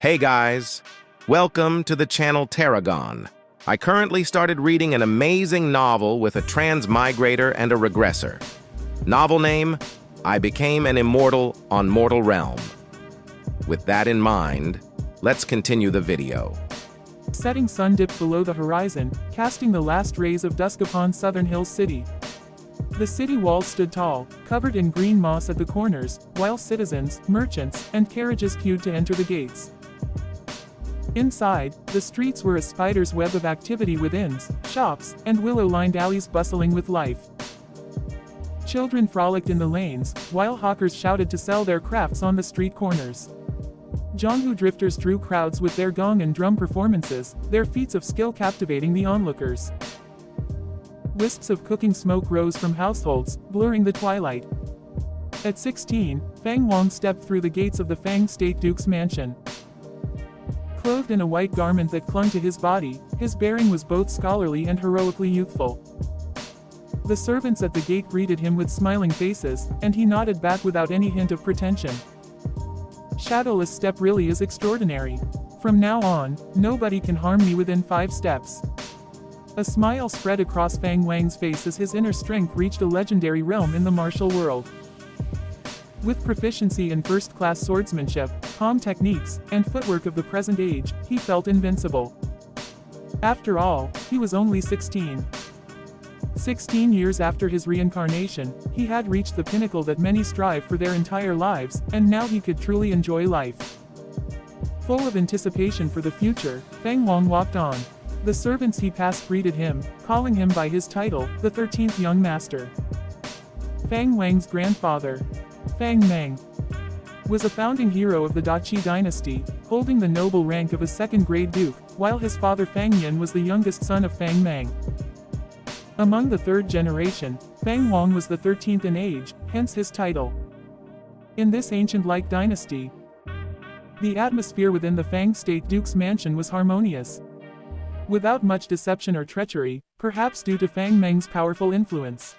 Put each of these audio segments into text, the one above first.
Hey guys, welcome to the channel Tarragon. I currently started reading an amazing novel with a transmigrator and a regressor. Novel name, I Became an Immortal on Mortal Realm. With that in mind, let's continue the video. Setting sun dipped below the horizon, casting the last rays of dusk upon Southern Hills City. The city walls stood tall, covered in green moss at the corners, while citizens, merchants, and carriages queued to enter the gates. Inside, the streets were a spider's web of activity with inns, shops, and willow-lined alleys bustling with life. Children frolicked in the lanes, while hawkers shouted to sell their crafts on the street corners. Jianghu drifters drew crowds with their gong and drum performances, their feats of skill captivating the onlookers. Wisps of cooking smoke rose from households, blurring the twilight. At 16, Fang Wang stepped through the gates of the Fang State Duke's mansion. Clothed in a white garment that clung to his body, his bearing was both scholarly and heroically youthful. The servants at the gate greeted him with smiling faces, and he nodded back without any hint of pretension. Shadowless step really is extraordinary. From now on, nobody can harm me within 5 steps. A smile spread across Fang Wang's face as his inner strength reached a legendary realm in the martial world. With proficiency in first-class swordsmanship, calm techniques, and footwork of the present age, he felt invincible. After all, he was only 16. 16 years after his reincarnation, he had reached the pinnacle that many strive for their entire lives, and now he could truly enjoy life. Full of anticipation for the future, Fang Wang walked on. The servants he passed greeted him, calling him by his title, the 13th Young Master. Fang Wang's grandfather, Fang Mang, was a founding hero of the Qi Dynasty, holding the noble rank of a second-grade duke, while his father Fang Yan was the youngest son of Fang Mang. Among the third generation, Fang Wang was the 13th in age, hence his title. In this ancient-like dynasty, the atmosphere within the Fang State Duke's mansion was harmonious. Without much deception or treachery, perhaps due to Fang Meng's powerful influence.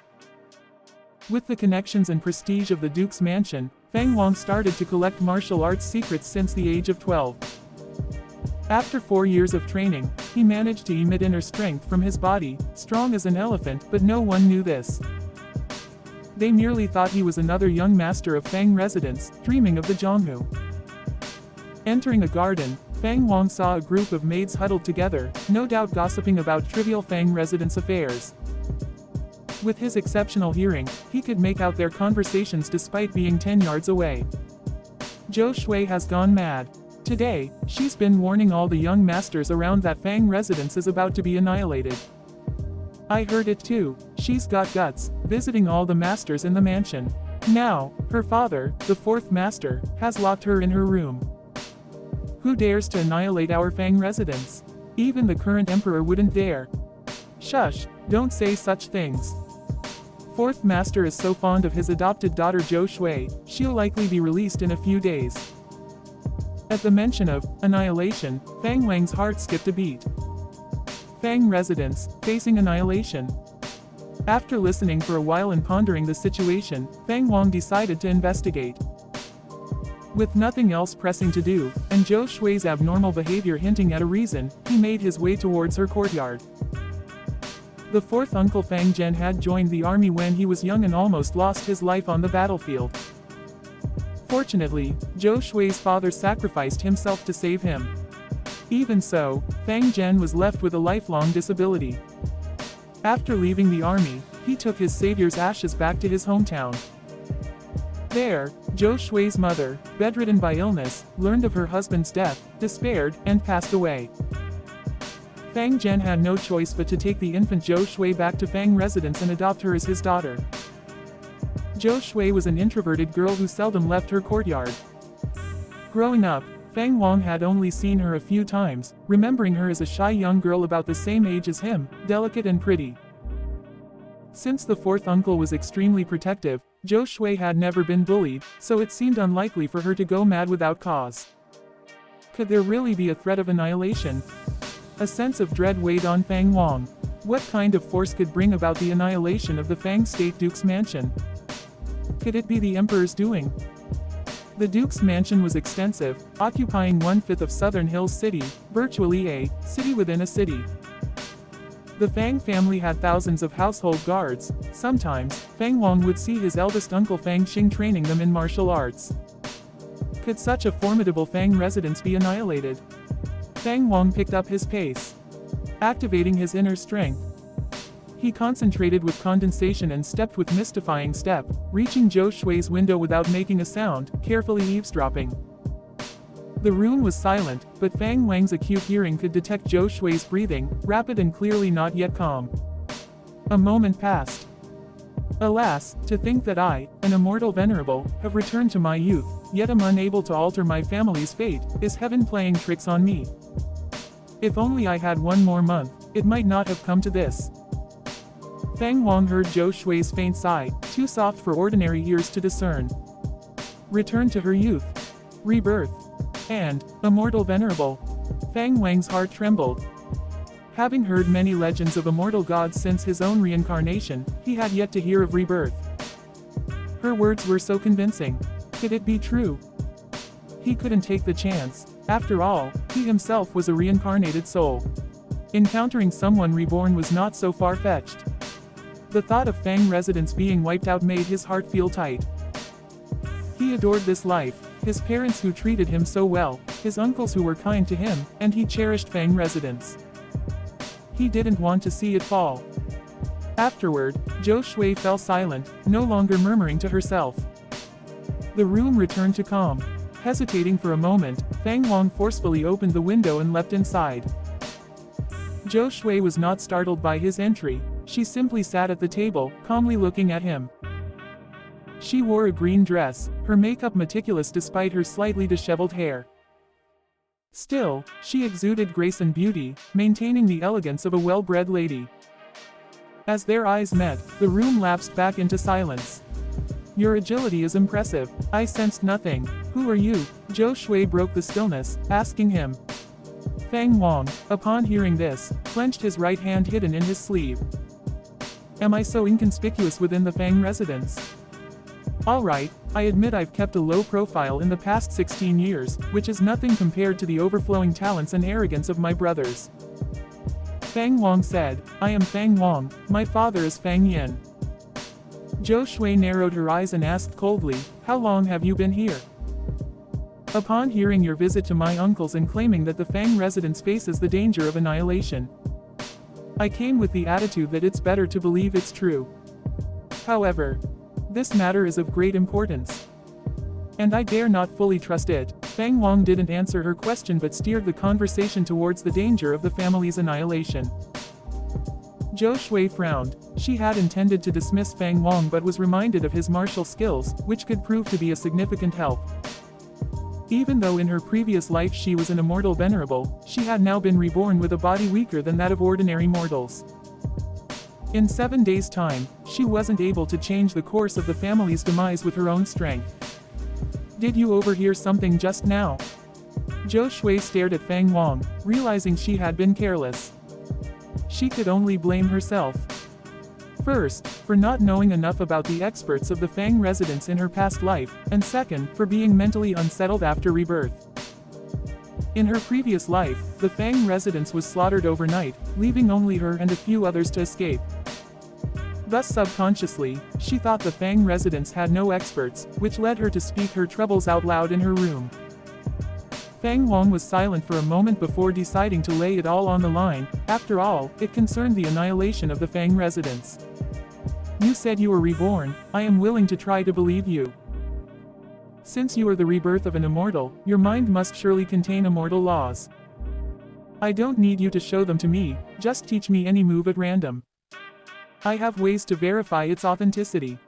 With the connections and prestige of the Duke's mansion, Fang Wang started to collect martial arts secrets since the age of 12. After 4 years of training, he managed to emit inner strength from his body, strong as an elephant, but no one knew this. They merely thought he was another young master of Fang residence, dreaming of the Jianghu. Entering a garden, Fang Wang saw a group of maids huddled together, no doubt gossiping about trivial Fang residence affairs. With his exceptional hearing, he could make out their conversations despite being 10 yards away. Zhou Xue has gone mad. Today, she's been warning all the young masters around that Fang residence is about to be annihilated. I heard it too, she's got guts, visiting all the masters in the mansion. Now, her father, the 4th master, has locked her in her room. Who dares to annihilate our Fang residence? Even the current emperor wouldn't dare. Shush, don't say such things. 4th master is so fond of his adopted daughter Zhou Xue, she'll likely be released in a few days. At the mention of annihilation, Fang Wang's heart skipped a beat. Fang residence, facing annihilation. After listening for a while and pondering the situation, Fang Wang decided to investigate. With nothing else pressing to do, and Zhou Xue's abnormal behavior hinting at a reason, he made his way towards her courtyard. The 4th uncle Fang Zhen had joined the army when he was young and almost lost his life on the battlefield. Fortunately, Zhou Xue's father sacrificed himself to save him. Even so, Fang Zhen was left with a lifelong disability. After leaving the army, he took his savior's ashes back to his hometown. There, Zhou Xue's mother, bedridden by illness, learned of her husband's death, despaired, and passed away. Fang Zhen had no choice but to take the infant Zhou Xue back to Fang residence and adopt her as his daughter. Zhou Xue was an introverted girl who seldom left her courtyard. Growing up, Fang Wang had only seen her a few times, remembering her as a shy young girl about the same age as him, delicate and pretty. Since the 4th uncle was extremely protective, Zhou Xue had never been bullied, so it seemed unlikely for her to go mad without cause. Could there really be a threat of annihilation? A sense of dread weighed on Fang Wang. What kind of force could bring about the annihilation of the Fang State Duke's mansion? Could it be the Emperor's doing? The Duke's mansion was extensive, occupying 1/5 of Southern Hills City, virtually a city within a city. The Fang family had thousands of household guards. Sometimes, Fang Wang would see his eldest uncle Fang Xing training them in martial arts. Could such a formidable Fang residence be annihilated? Fang Wang picked up his pace, activating his inner strength. He concentrated with condensation and stepped with mystifying step, reaching Zhou Xue's window without making a sound, carefully eavesdropping. The room was silent, but Fang Wang's acute hearing could detect Zhou Xue's breathing, rapid and clearly not yet calm. A moment passed. Alas, to think that I, an immortal venerable, have returned to my youth, yet am unable to alter my family's fate, is heaven playing tricks on me? If only I had one more month, it might not have come to this. Fang Wang heard Zhou Xue's faint sigh, too soft for ordinary ears to discern. Return to her youth. Rebirth. And, immortal venerable. Fang Wang's heart trembled. Having heard many legends of immortal gods since his own reincarnation, he had yet to hear of rebirth. Her words were so convincing. Could it be true? He couldn't take the chance. After all, he himself was a reincarnated soul. Encountering someone reborn was not so far-fetched. The thought of Fang residence being wiped out made his heart feel tight. He adored this life, his parents who treated him so well, his uncles who were kind to him, and he cherished Fang residence. He didn't want to see it fall. Afterward, Zhou Xue fell silent, no longer murmuring to herself. The room returned to calm. Hesitating for a moment, Fang Wang forcefully opened the window and leapt inside. Zhou Xue was not startled by his entry. She simply sat at the table, calmly looking at him. She wore a green dress, her makeup meticulous despite her slightly disheveled hair. Still, she exuded grace and beauty, maintaining the elegance of a well-bred lady. As their eyes met, the room lapsed back into silence. Your agility is impressive. I sensed nothing. Who are you? Zhou Xue broke the stillness, asking him. Fang Wang, upon hearing this, clenched his right hand hidden in his sleeve. Am I so inconspicuous within the Fang residence? Alright, I admit I've kept a low profile in the past 16 years, which is nothing compared to the overflowing talents and arrogance of my brothers. Fang Wang said, I am Fang Wang, my father is Fang Yin. Zhou Xue narrowed her eyes and asked coldly, how long have you been here? Upon hearing your visit to my uncle's and claiming that the Fang residence faces the danger of annihilation, I came with the attitude that it's better to believe it's true. However, this matter is of great importance, and I dare not fully trust it. Fang Wang didn't answer her question but steered the conversation towards the danger of the family's annihilation. Zhou Xue frowned. She had intended to dismiss Fang Wang but was reminded of his martial skills, which could prove to be a significant help. Even though in her previous life she was an immortal venerable, she had now been reborn with a body weaker than that of ordinary mortals. In 7 days' time, she wasn't able to change the course of the family's demise with her own strength. Did you overhear something just now? Zhou Xue stared at Fang Wang, realizing she had been careless. She could only blame herself. First, for not knowing enough about the experts of the Fang residence in her past life, and second, for being mentally unsettled after rebirth. In her previous life, the Fang residence was slaughtered overnight, leaving only her and a few others to escape. Thus subconsciously, she thought the Fang residence had no experts, which led her to speak her troubles out loud in her room. Fang Wang was silent for a moment before deciding to lay it all on the line. After all, it concerned the annihilation of the Fang residence. You said you were reborn. I am willing to try to believe you. Since you are the rebirth of an immortal, your mind must surely contain immortal laws. I don't need you to show them to me, just teach me any move at random. I have ways to verify its authenticity.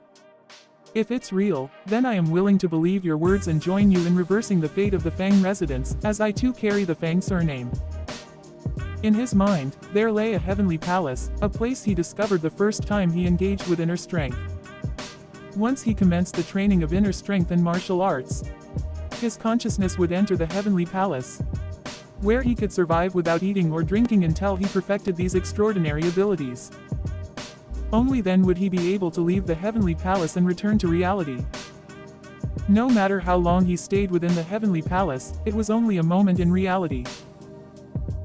If it's real, then I am willing to believe your words and join you in reversing the fate of the Fang residence, as I too carry the Fang surname. In his mind, there lay a heavenly palace, a place he discovered the first time he engaged with inner strength. Once he commenced the training of inner strength and martial arts, his consciousness would enter the heavenly palace, where he could survive without eating or drinking until he perfected these extraordinary abilities. Only then would he be able to leave the heavenly palace and return to reality. No matter how long he stayed within the heavenly palace, it was only a moment in reality.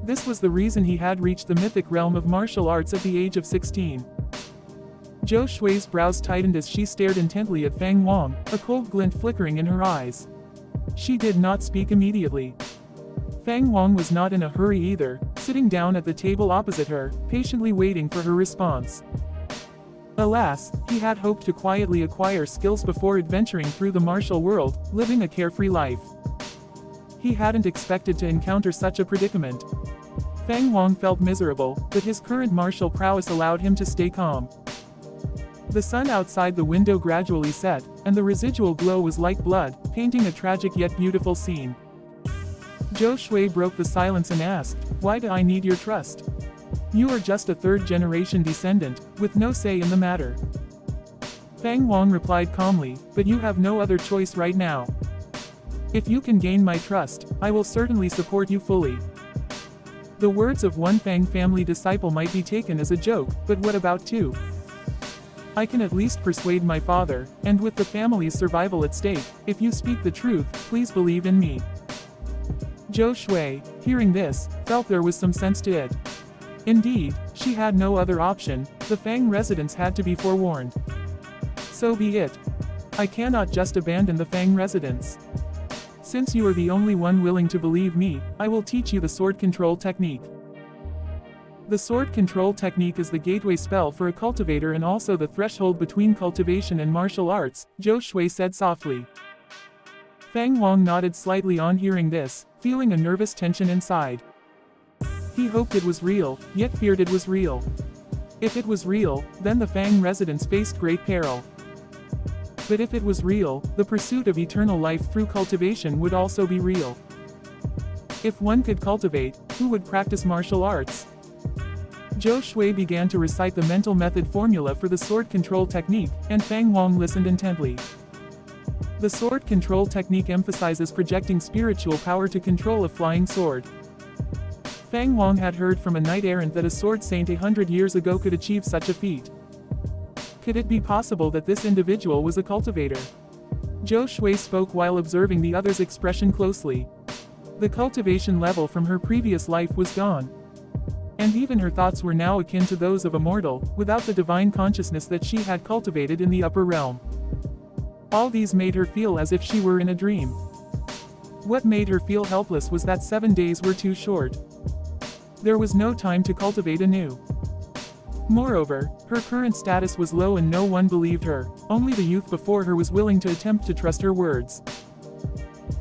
This was the reason he had reached the mythic realm of martial arts at the age of 16. Zhou Xue's brows tightened as she stared intently at Fang Wang, a cold glint flickering in her eyes. She did not speak immediately. Fang Wang was not in a hurry either, sitting down at the table opposite her, patiently waiting for her response. Alas, he had hoped to quietly acquire skills before adventuring through the martial world, living a carefree life. He hadn't expected to encounter such a predicament. Fang Wang felt miserable, but his current martial prowess allowed him to stay calm. The sun outside the window gradually set, and the residual glow was like blood, painting a tragic yet beautiful scene. Zhou Xue broke the silence and asked, "Why do I need your trust? You are just a third-generation descendant, with no say in the matter." Fang Wang replied calmly, "But you have no other choice right now. If you can gain my trust, I will certainly support you fully." The words of one Fang family disciple might be taken as a joke, but what about two? "I can at least persuade my father, and with the family's survival at stake, if you speak the truth, please believe in me." Zhou Xue, hearing this, felt there was some sense to it. Indeed, she had no other option, the Fang residents had to be forewarned. "So be it. I cannot just abandon the Fang residents. Since you are the only one willing to believe me, I will teach you the sword control technique." The sword control technique is the gateway spell for a cultivator and also the threshold between cultivation and martial arts, Zhou Xue said softly. Fang Wang nodded slightly on hearing this, feeling a nervous tension inside. He hoped it was real, yet feared it was real. If it was real, then the Fang residents faced great peril. But if it was real, the pursuit of eternal life through cultivation would also be real. If one could cultivate, who would practice martial arts? Zhou Xue began to recite the mental method formula for the sword control technique, and Fang Wang listened intently. The sword control technique emphasizes projecting spiritual power to control a flying sword. Fang Wang had heard from a knight-errant that a sword saint 100 years ago could achieve such a feat. Could it be possible that this individual was a cultivator? Zhou Xue spoke while observing the other's expression closely. The cultivation level from her previous life was gone. And even her thoughts were now akin to those of a mortal, without the divine consciousness that she had cultivated in the upper realm. All these made her feel as if she were in a dream. What made her feel helpless was that 7 days were too short. There was no time to cultivate anew. Moreover, her current status was low and no one believed her, only the youth before her was willing to attempt to trust her words.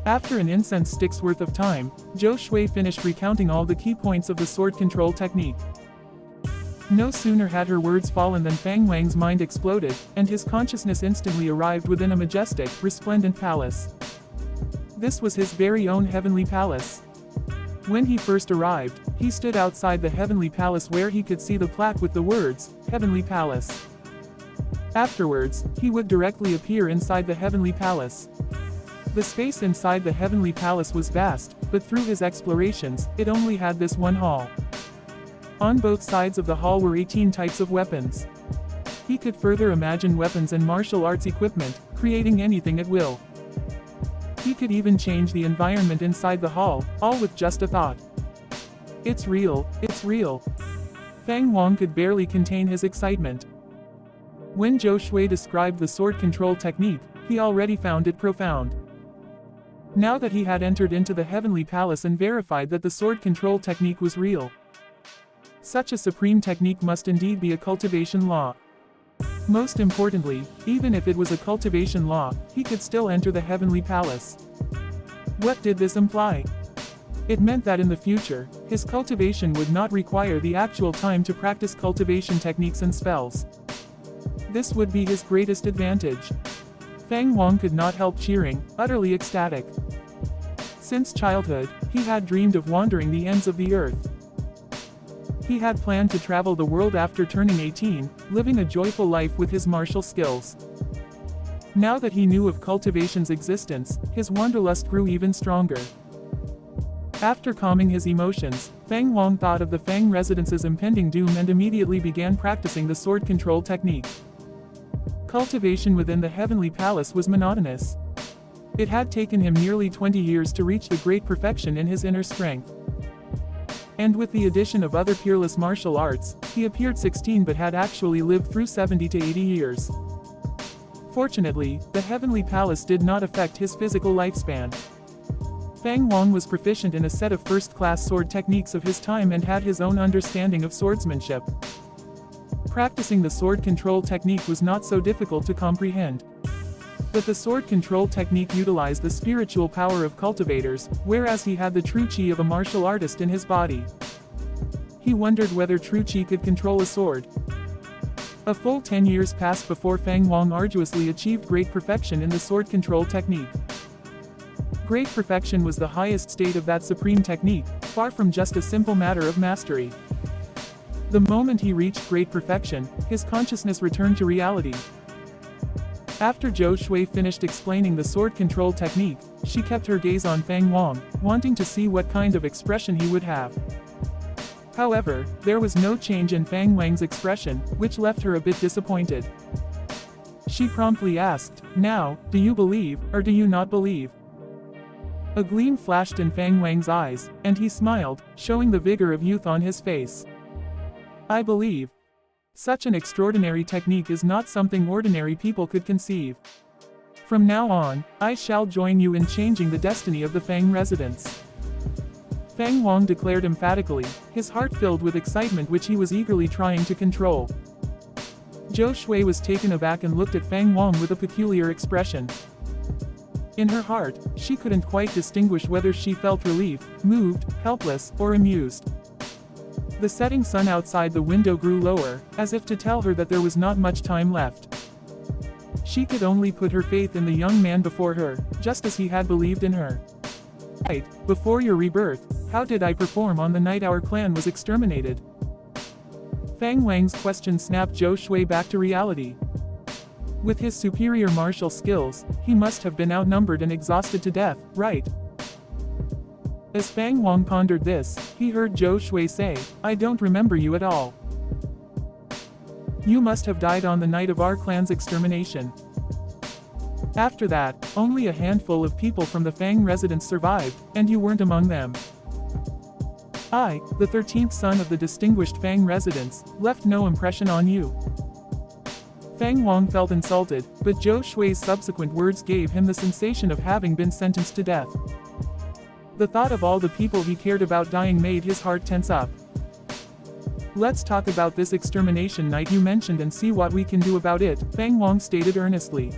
After an incense stick's worth of time, Zhou Xue finished recounting all the key points of the sword control technique. No sooner had her words fallen than Fang Wang's mind exploded, and his consciousness instantly arrived within a majestic, resplendent palace. This was his very own heavenly palace. When he first arrived, he stood outside the heavenly palace where he could see the plaque with the words, "Heavenly Palace." Afterwards, he would directly appear inside the heavenly palace. The space inside the heavenly palace was vast, but through his explorations, it only had this one hall. On both sides of the hall were 18 types of weapons. He could further imagine weapons and martial arts equipment, creating anything at will. He could even change the environment inside the hall, all with just a thought. It's real, it's real. Fang Wang could barely contain his excitement. When Zhou Xue described the sword control technique, he already found it profound. Now that he had entered into the heavenly palace and verified that the sword control technique was real. Such a supreme technique must indeed be a cultivation law. Most importantly, even if it was a cultivation law, he could still enter the heavenly palace. What did this imply? It meant that in the future, his cultivation would not require the actual time to practice cultivation techniques and spells. This would be his greatest advantage. Fang Wang could not help cheering, utterly ecstatic. Since childhood, he had dreamed of wandering the ends of the earth. He had planned to travel the world after turning 18, living a joyful life with his martial skills. Now that he knew of cultivation's existence, his wanderlust grew even stronger. After calming his emotions, Fang Wang thought of the Fang residence's impending doom and immediately began practicing the sword control technique. Cultivation within the heavenly palace was monotonous. It had taken him nearly 20 years to reach the great perfection in his inner strength. And with the addition of other peerless martial arts, he appeared 16 but had actually lived through 70 to 80 years. Fortunately, the Heavenly Palace did not affect his physical lifespan. Fang Wang was proficient in a set of first-class sword techniques of his time and had his own understanding of swordsmanship. Practicing the sword control technique was not so difficult to comprehend. But the sword control technique utilized the spiritual power of cultivators, whereas he had the true Qi of a martial artist in his body. He wondered whether true Qi could control a sword. A full 10 years passed before Fang Wang arduously achieved great perfection in the sword control technique. Great perfection was the highest state of that supreme technique, far from just a simple matter of mastery. The moment he reached great perfection, his consciousness returned to reality. After Zhou Xue finished explaining the sword control technique, she kept her gaze on Fang Wang, wanting to see what kind of expression he would have. However, there was no change in Fang Wang's expression, which left her a bit disappointed. She promptly asked, "Now, do you believe, or do you not believe?" A gleam flashed in Fang Wang's eyes, and he smiled, showing the vigor of youth on his face. "I believe. Such an extraordinary technique is not something ordinary people could conceive. From now on, I shall join you in changing the destiny of the Fang residents." Fang Wang declared emphatically, his heart filled with excitement which he was eagerly trying to control. Zhou Xue was taken aback and looked at Fang Wang with a peculiar expression. In her heart, she couldn't quite distinguish whether she felt relief, moved, helpless, or amused. The setting sun outside the window grew lower, as if to tell her that there was not much time left. She could only put her faith in the young man before her, just as he had believed in her. "Right, before your rebirth, how did I perform on the night our clan was exterminated?" Fang Wang's question snapped Zhou Xue back to reality. With his superior martial skills, he must have been outnumbered and exhausted to death, right? As Fang Wang pondered this, he heard Zhou Xue say, "I don't remember you at all. You must have died on the night of our clan's extermination." After that, only a handful of people from the Fang residence survived, and you weren't among them. I, the 13th son of the distinguished Fang residents, left no impression on you. Fang Wang felt insulted, but Zhou Xue's subsequent words gave him the sensation of having been sentenced to death. The thought of all the people he cared about dying made his heart tense up. "Let's talk about this extermination night you mentioned and see what we can do about it," Fang Wang stated earnestly.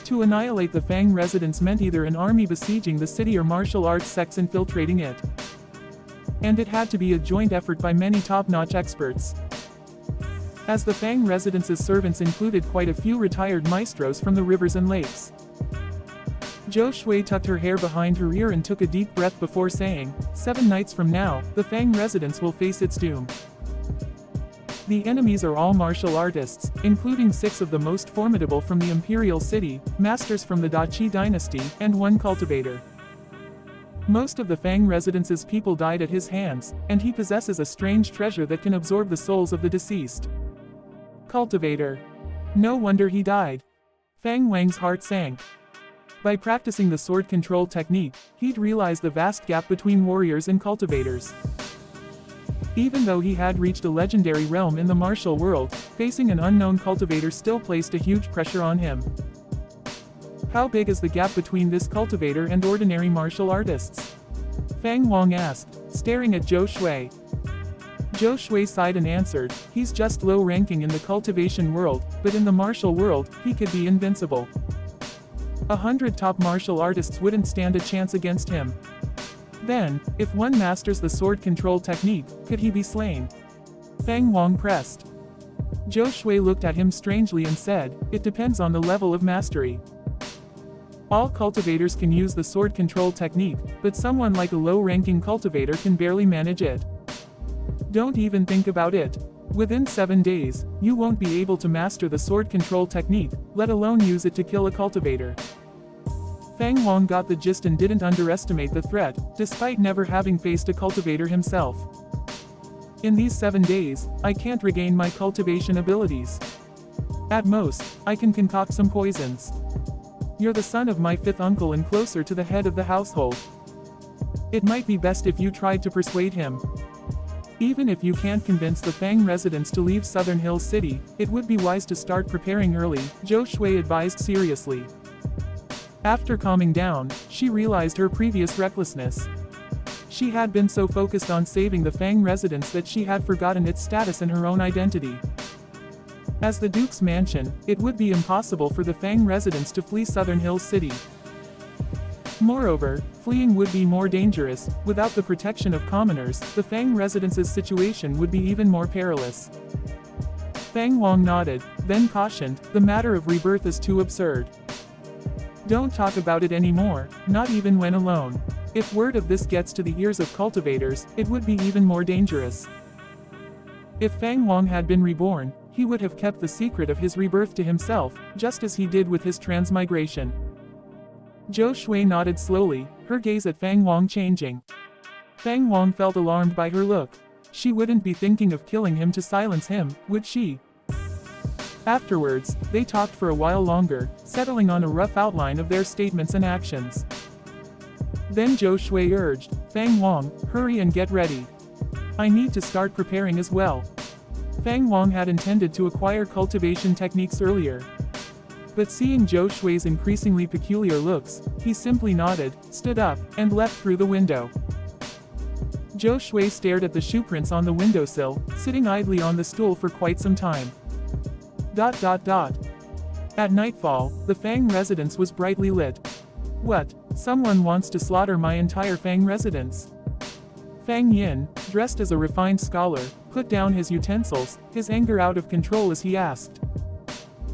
To annihilate the Fang residents meant either an army besieging the city or martial arts sects infiltrating it. And it had to be a joint effort by many top-notch experts. As the Fang residence's servants included quite a few retired maestros from the rivers and lakes. Zhou Xue tucked her hair behind her ear and took a deep breath before saying, 7 nights from now, the Fang residence will face its doom. The enemies are all martial artists, including 6 of the most formidable from the Imperial City, masters from the Qi Dynasty, and 1 cultivator. Most of the Fang residence's people died at his hands, and he possesses a strange treasure that can absorb the souls of the deceased. Cultivator. No wonder he died. Fang Wang's heart sank. By practicing the sword control technique, he'd realized the vast gap between warriors and cultivators. Even though he had reached a legendary realm in the martial world, facing an unknown cultivator still placed a huge pressure on him. How big is the gap between this cultivator and ordinary martial artists? Fang Wang asked, staring at Zhou Xue. Zhou Xue sighed and answered, "He's just low ranking in the cultivation world, but in the martial world, he could be invincible. 100 top martial artists wouldn't stand a chance against him. Then, if one masters the sword control technique, could he be slain?" Fang Wang pressed. Zhou Xue looked at him strangely and said, "It depends on the level of mastery. All cultivators can use the sword control technique, but someone like a low-ranking cultivator can barely manage it. Don't even think about it. Within 7 days, you won't be able to master the sword control technique, let alone use it to kill a cultivator." Fang Wang got the gist and didn't underestimate the threat, despite never having faced a cultivator himself. "In these 7 days, I can't regain my cultivation abilities. At most, I can concoct some poisons. you're the son of my fifth uncle and closer to the head of the household. It might be best if you tried to persuade him. Even if you can't convince the Fang residents to leave Southern Hills City, it would be wise to start preparing early, Zhou Xue advised seriously. After calming down, she realized her previous recklessness. She had been so focused on saving the Fang residents that she had forgotten its status and her own identity. As the Duke's mansion, it would be impossible for the Fang residents to flee Southern Hills City. Moreover, fleeing would be more dangerous. Without the protection of commoners, the Fang residents' situation would be even more perilous. Fang Wang nodded, then cautioned, the matter of rebirth is too absurd. Don't talk about it anymore, not even when alone. If word of this gets to the ears of cultivators, it would be even more dangerous. If Fang Wang had been reborn, he would have kept the secret of his rebirth to himself, just as he did with his transmigration. Zhou Xue nodded slowly, her gaze at Fang Wang changing. Fang Wang felt alarmed by her look. She wouldn't be thinking of killing him to silence him, would she? Afterwards, they talked for a while longer, settling on a rough outline of their statements and actions. Then Zhou Xue urged, Fang Wang, hurry and get ready. I need to start preparing as well. Fang Wang had intended to acquire cultivation techniques earlier. But seeing Zhou Xue's increasingly peculiar looks, he simply nodded, stood up, and left through the window. Zhou Xue stared at the shoe prints on the windowsill, sitting idly on the stool for quite some time. At nightfall, the Fang residence was brightly lit. What? Someone wants to slaughter my entire Fang residence? Fang Yin, dressed as a refined scholar, put down his utensils, his anger out of control as he asked.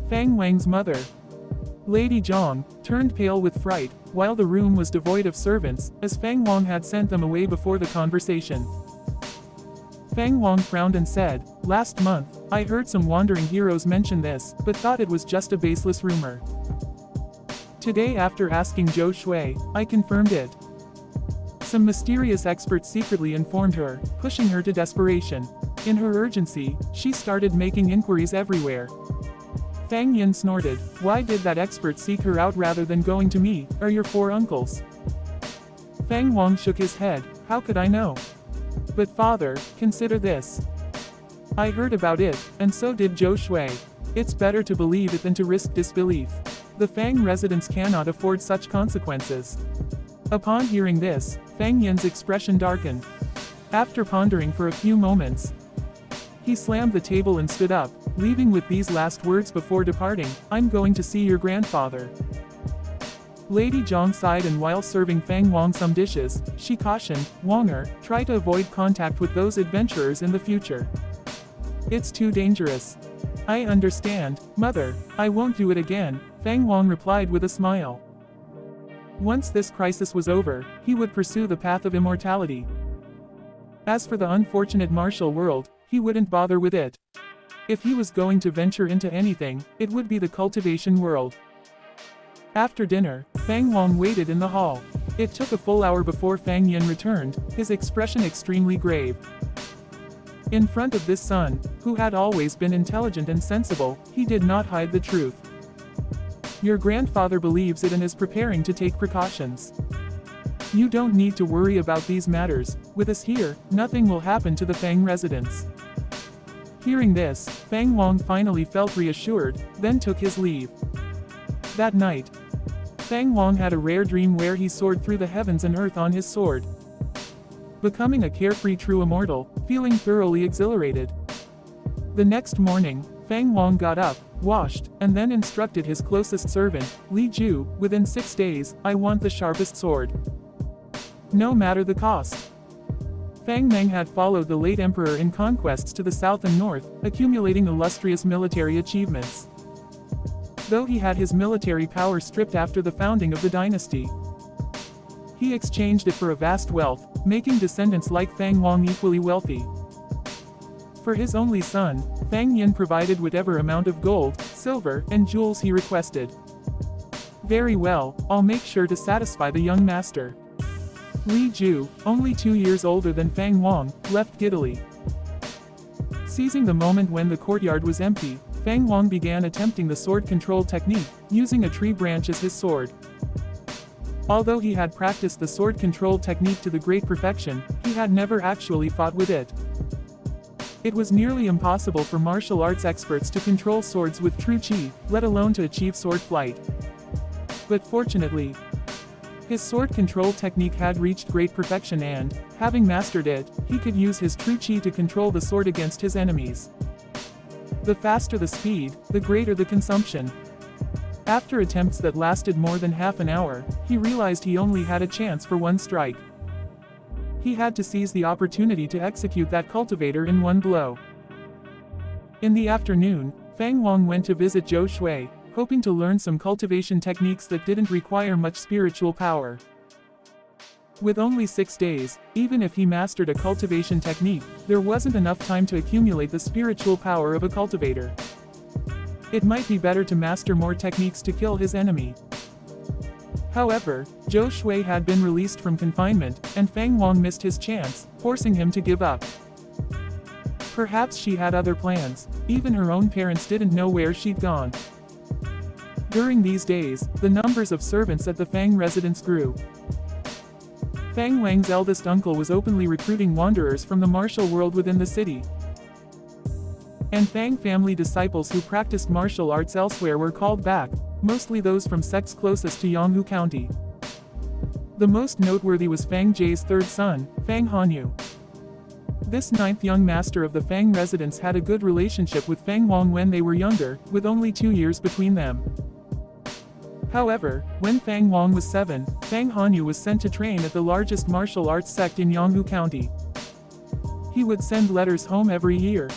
Fang Wang's mother, Lady Zhang, turned pale with fright, while the room was devoid of servants, as Fang Wang had sent them away before the conversation. Fang Wang frowned and said, last month, I heard some wandering heroes mention this, but thought it was just a baseless rumor. Today after asking Zhou Xue, I confirmed it. Some mysterious expert secretly informed her, pushing her to desperation. In her urgency, she started making inquiries everywhere. Fang Yin snorted, why did that expert seek her out rather than going to me, or your four uncles? Fang Wang shook his head, how could I know? But father, consider this. I heard about it, and so did Zhou Xue. It's better to believe it than to risk disbelief. The Fang residents cannot afford such consequences. Upon hearing this, Fang Yin's expression darkened. After pondering for a few moments, he slammed the table and stood up, leaving with these last words before departing, I'm going to see your grandfather. Lady Zhang sighed, and while serving Fang Wang some dishes, she cautioned, Wanger, try to avoid contact with those adventurers in the future. It's too dangerous. I understand, mother, I won't do it again, Fang Wang replied with a smile. Once this crisis was over, he would pursue the path of immortality. As for the unfortunate martial world, he wouldn't bother with it. If he was going to venture into anything, it would be the cultivation world. After dinner, Fang Wang waited in the hall. It took a full hour before Fang Yin returned, his expression extremely grave. In front of this son, who had always been intelligent and sensible, he did not hide the truth. Your grandfather believes it and is preparing to take precautions. You don't need to worry about these matters, with us here, nothing will happen to the Fang residents. Hearing this, Fang Wang finally felt reassured, then took his leave. That night, Fang Wang had a rare dream where he soared through the heavens and earth on his sword, becoming a carefree true immortal, feeling thoroughly exhilarated. The next morning, Fang Wang got up, washed, and then instructed his closest servant, Li Ju, within 6 days, I want the sharpest sword. No matter the cost. Fang Meng had followed the late emperor in conquests to the south and north, accumulating illustrious military achievements. Though he had his military power stripped after the founding of the dynasty, he exchanged it for a vast wealth, making descendants like Fang Wang equally wealthy. For his only son, Fang Yin provided whatever amount of gold, silver, and jewels he requested. Very well, I'll make sure to satisfy the young master. Li Ju, only 2 years older than Fang Wang, left giddily. Seizing the moment when the courtyard was empty, Fang Wang began attempting the sword control technique, using a tree branch as his sword. Although he had practiced the sword control technique to the great perfection, he had never actually fought with it. It was nearly impossible for martial arts experts to control swords with true Qi, let alone to achieve sword flight. But fortunately, his sword control technique had reached great perfection and, having mastered it, he could use his true Qi to control the sword against his enemies. The faster the speed, the greater the consumption. After attempts that lasted more than half an hour, he realized he only had a chance for one strike. He had to seize the opportunity to execute that cultivator in one blow. In the afternoon, Fang Wang went to visit Zhou Xue, hoping to learn some cultivation techniques that didn't require much spiritual power. With only 6 days, even if he mastered a cultivation technique, there wasn't enough time to accumulate the spiritual power of a cultivator. It might be better to master more techniques to kill his enemy. However, Zhou Xue had been released from confinement, and Fang Wang missed his chance, forcing him to give up. Perhaps she had other plans. Even her own parents didn't know where she'd gone. During these days, the numbers of servants at the Fang residence grew. Fang Wang's eldest uncle was openly recruiting wanderers from the martial world within the city. And Fang family disciples who practiced martial arts elsewhere were called back, mostly those from sects closest to Yanghu County. The most noteworthy was Fang Jie's third son, Fang Hanyu. This ninth young master of the Fang residence had a good relationship with Fang Wang when they were younger, with only 2 years between them. However, when Fang Wang was 7, Fang Hanyu was sent to train at the largest martial arts sect in Yanghu County. He would send letters home every year.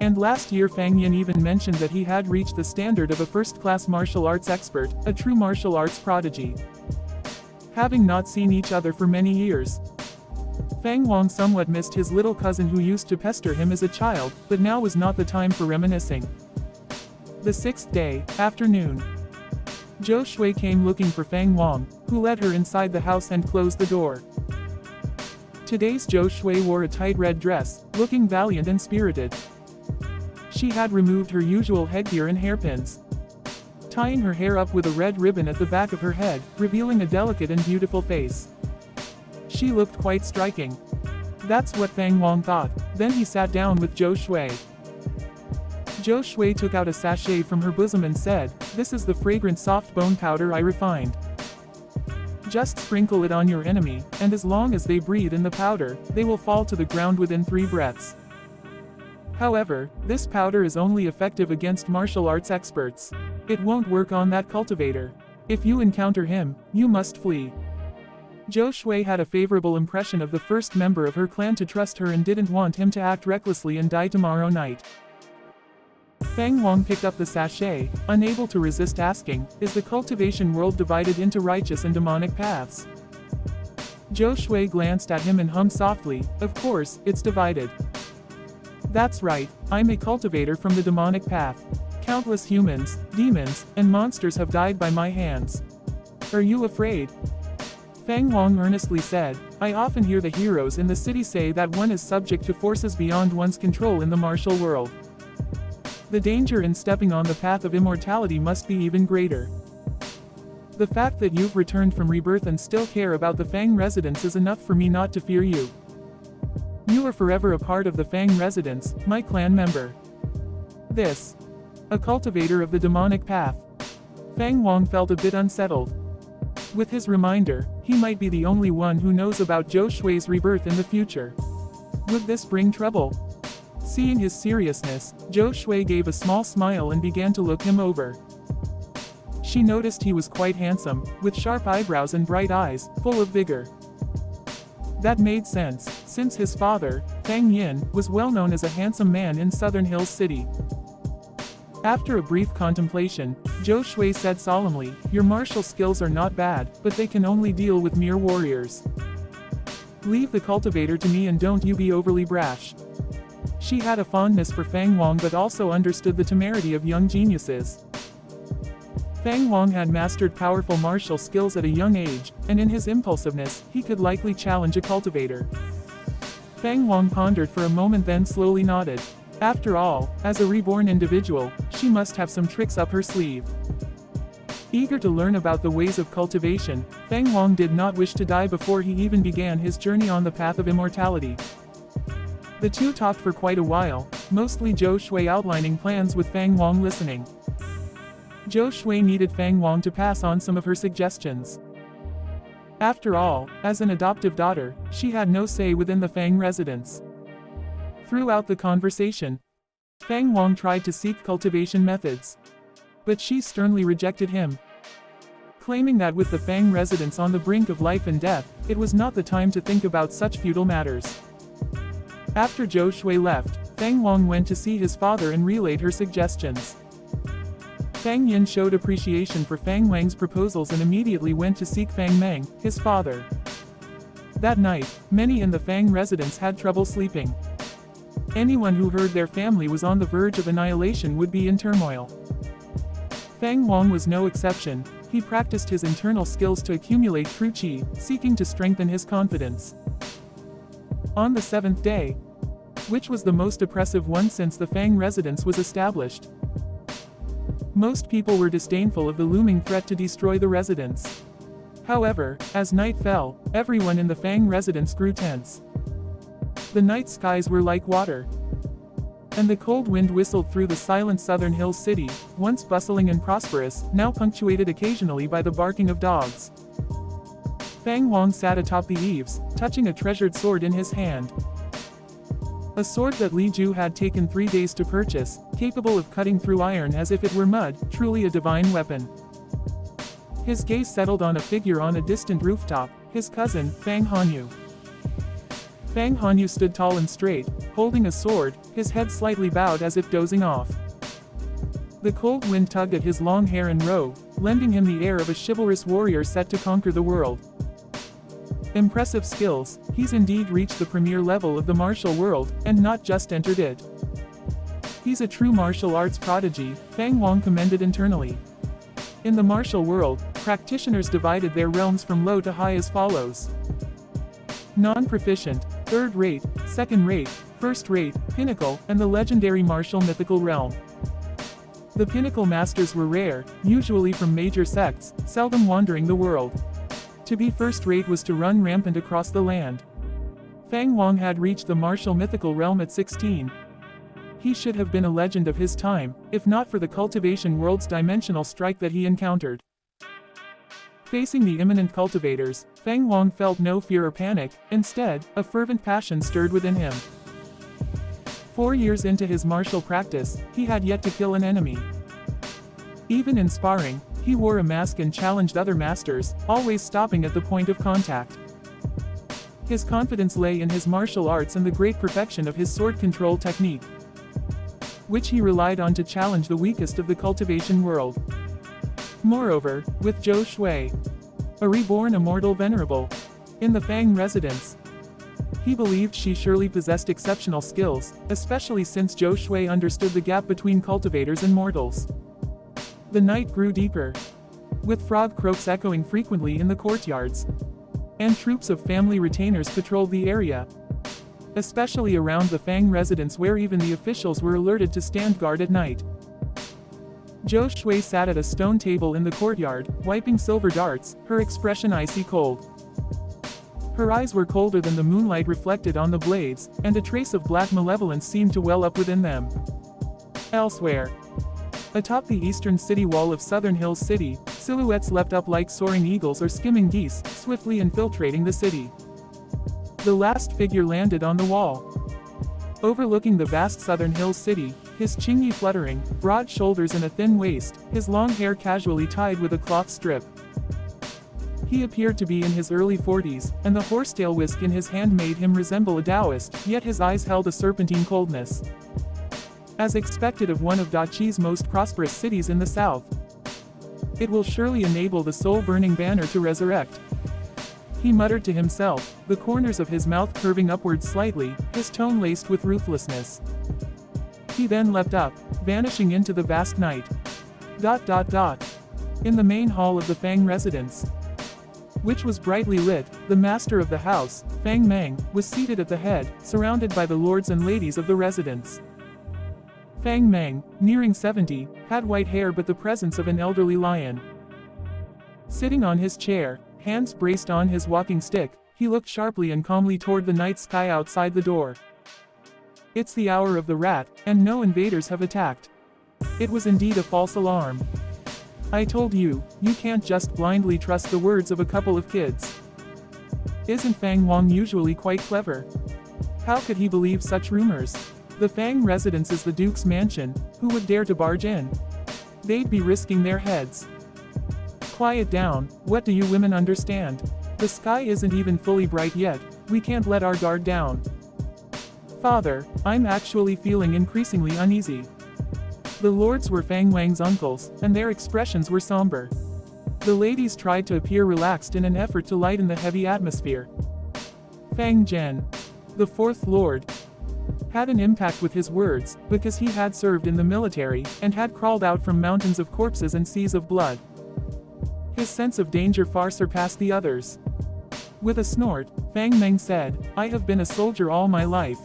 And last year Fang Yin even mentioned that he had reached the standard of a first-class martial arts expert, a true martial arts prodigy. Having not seen each other for many years, Fang Wang somewhat missed his little cousin who used to pester him as a child, but now was not the time for reminiscing. The 6th day, afternoon. Zhou Xue came looking for Fang Wang, who led her inside the house and closed the door. Today's Zhou Xue wore a tight red dress, looking valiant and spirited. She had removed her usual headgear and hairpins, tying her hair up with a red ribbon at the back of her head, revealing a delicate and beautiful face. She looked quite striking. That's what Fang Wang thought. Then he sat down with Zhou Xue. Zhou Xue took out a sachet from her bosom and said, "This is the fragrant soft bone powder I refined. Just sprinkle it on your enemy, and as long as they breathe in the powder, they will fall to the ground within 3 breaths. However, this powder is only effective against martial arts experts. It won't work on that cultivator. If you encounter him, you must flee." Zhou Xue had a favorable impression of the first member of her clan to trust her and didn't want him to act recklessly and die tomorrow night. Fang Wang picked up the sachet, unable to resist asking, "Is the cultivation world divided into righteous and demonic paths?" Zhou Xue glanced at him and hummed softly, "Of course, it's divided. That's right, I'm a cultivator from the demonic path. Countless humans, demons, and monsters have died by my hands. Are you afraid?" Fang Wang earnestly said, "I often hear the heroes in the city say that one is subject to forces beyond one's control in the martial world. The danger in stepping on the path of immortality must be even greater. The fact that you've returned from rebirth and still care about the Fang residence is enough for me not to fear you. You are forever a part of the Fang residence, my clan member." This. A cultivator of the demonic path. Fang Wang felt a bit unsettled. With his reminder, he might be the only one who knows about Zhou Xue's rebirth in the future. Would this bring trouble? Seeing his seriousness, Zhou Xue gave a small smile and began to look him over. She noticed he was quite handsome, with sharp eyebrows and bright eyes, full of vigor. That made sense, since his father, Fang Yin, was well known as a handsome man in Southern Hills City. After a brief contemplation, Zhou Xue said solemnly, "Your martial skills are not bad, but they can only deal with mere warriors. Leave the cultivator to me and don't you be overly brash." She had a fondness for Fang Wang but also understood the temerity of young geniuses. Fang Wang had mastered powerful martial skills at a young age, and in his impulsiveness, he could likely challenge a cultivator. Fang Wang pondered for a moment then slowly nodded. After all, as a reborn individual, she must have some tricks up her sleeve. Eager to learn about the ways of cultivation, Fang Wang did not wish to die before he even began his journey on the path of immortality. The two talked for quite a while, mostly Zhou Xue outlining plans with Fang Wang listening. Zhou Xue needed Fang Wang to pass on some of her suggestions. After all, as an adoptive daughter, she had no say within the Fang residence. Throughout the conversation, Fang Wang tried to seek cultivation methods. But she sternly rejected him, claiming that with the Fang residence on the brink of life and death, it was not the time to think about such futile matters. After Zhou Xue left, Fang Wang went to see his father and relayed her suggestions. Fang Yin showed appreciation for Fang Wang's proposals and immediately went to seek Fang Meng, his father. That night, many in the Fang residence had trouble sleeping. Anyone who heard their family was on the verge of annihilation would be in turmoil. Fang Wang was no exception. He practiced his internal skills to accumulate true Qi, seeking to strengthen his confidence. On the seventh day, which was the most oppressive one since the Fang residence was established, most people were disdainful of the looming threat to destroy the residence. However, as night fell, everyone in the Fang residence grew tense. The night skies were like water, and the cold wind whistled through the silent southern hills city, once bustling and prosperous, now punctuated occasionally by the barking of dogs. Fang Wang sat atop the eaves, touching a treasured sword in his hand. A sword that Li Ju had taken 3 days to purchase, capable of cutting through iron as if it were mud, truly a divine weapon. His gaze settled on a figure on a distant rooftop, his cousin, Fang Hanyu. Fang Hanyu stood tall and straight, holding a sword, his head slightly bowed as if dozing off. The cold wind tugged at his long hair and robe, lending him the air of a chivalrous warrior set to conquer the world. Impressive skills, he's indeed reached the premier level of the martial world, and not just entered it. He's a true martial arts prodigy, Fang Wang commended internally. In the martial world, practitioners divided their realms from low to high as follows: non-proficient, third-rate, second-rate, first-rate, pinnacle, and the legendary martial mythical realm. The pinnacle masters were rare, usually from major sects, seldom wandering the world. To be first-rate was to run rampant across the land. Fang Wang had reached the martial mythical realm at 16. He should have been a legend of his time, if not for the cultivation world's dimensional strike that he encountered. Facing the imminent cultivators, Fang Wang felt no fear or panic, instead, a fervent passion stirred within him. 4 years into his martial practice, he had yet to kill an enemy. Even in sparring, he wore a mask and challenged other masters, always stopping at the point of contact. His confidence lay in his martial arts and the great perfection of his sword control technique, which he relied on to challenge the weakest of the cultivation world. Moreover, with Zhou Xue, a reborn immortal venerable, in the Fang residence, he believed she surely possessed exceptional skills, especially since Zhou Xue understood the gap between cultivators and mortals. The night grew deeper, with frog croaks echoing frequently in the courtyards, and troops of family retainers patrolled the area, especially around the Fang residence where even the officials were alerted to stand guard at night. Zhou Xue sat at a stone table in the courtyard, wiping silver darts, her expression icy cold. Her eyes were colder than the moonlight reflected on the blades, and a trace of black malevolence seemed to well up within them. Elsewhere, atop the eastern city wall of Southern Hills City, silhouettes leapt up like soaring eagles or skimming geese, swiftly infiltrating the city. The last figure landed on the wall, overlooking the vast Southern Hills City, his chingyi fluttering, broad shoulders and a thin waist, his long hair casually tied with a cloth strip. He appeared to be in his early 40s, and the horsetail whisk in his hand made him resemble a Taoist, yet his eyes held a serpentine coldness. As expected of one of Daqi's most prosperous cities in the south, it will surely enable the soul-burning banner to resurrect. He muttered to himself, the corners of his mouth curving upwards slightly, his tone laced with ruthlessness. He then leapt up, vanishing into the vast night. In the main hall of the Fang residence, which was brightly lit, the master of the house, Fang Meng, was seated at the head, surrounded by the lords and ladies of the residence. Fang Wang, nearing 70, had white hair but the presence of an elderly lion. Sitting on his chair, hands braced on his walking stick, he looked sharply and calmly toward the night sky outside the door. It's the hour of the rat, and no invaders have attacked. It was indeed a false alarm. I told you, you can't just blindly trust the words of a couple of kids. Isn't Fang Wang usually quite clever? How could he believe such rumors? The Fang residence is the Duke's mansion, who would dare to barge in? They'd be risking their heads. Quiet down, what do you women understand? The sky isn't even fully bright yet, we can't let our guard down. Father, I'm actually feeling increasingly uneasy. The lords were Fang Wang's uncles, and their expressions were somber. The ladies tried to appear relaxed in an effort to lighten the heavy atmosphere. Fang Zhen, the fourth lord, had an impact with his words, because he had served in the military, and had crawled out from mountains of corpses and seas of blood. His sense of danger far surpassed the others. With a snort, Fang Meng said, I have been a soldier all my life.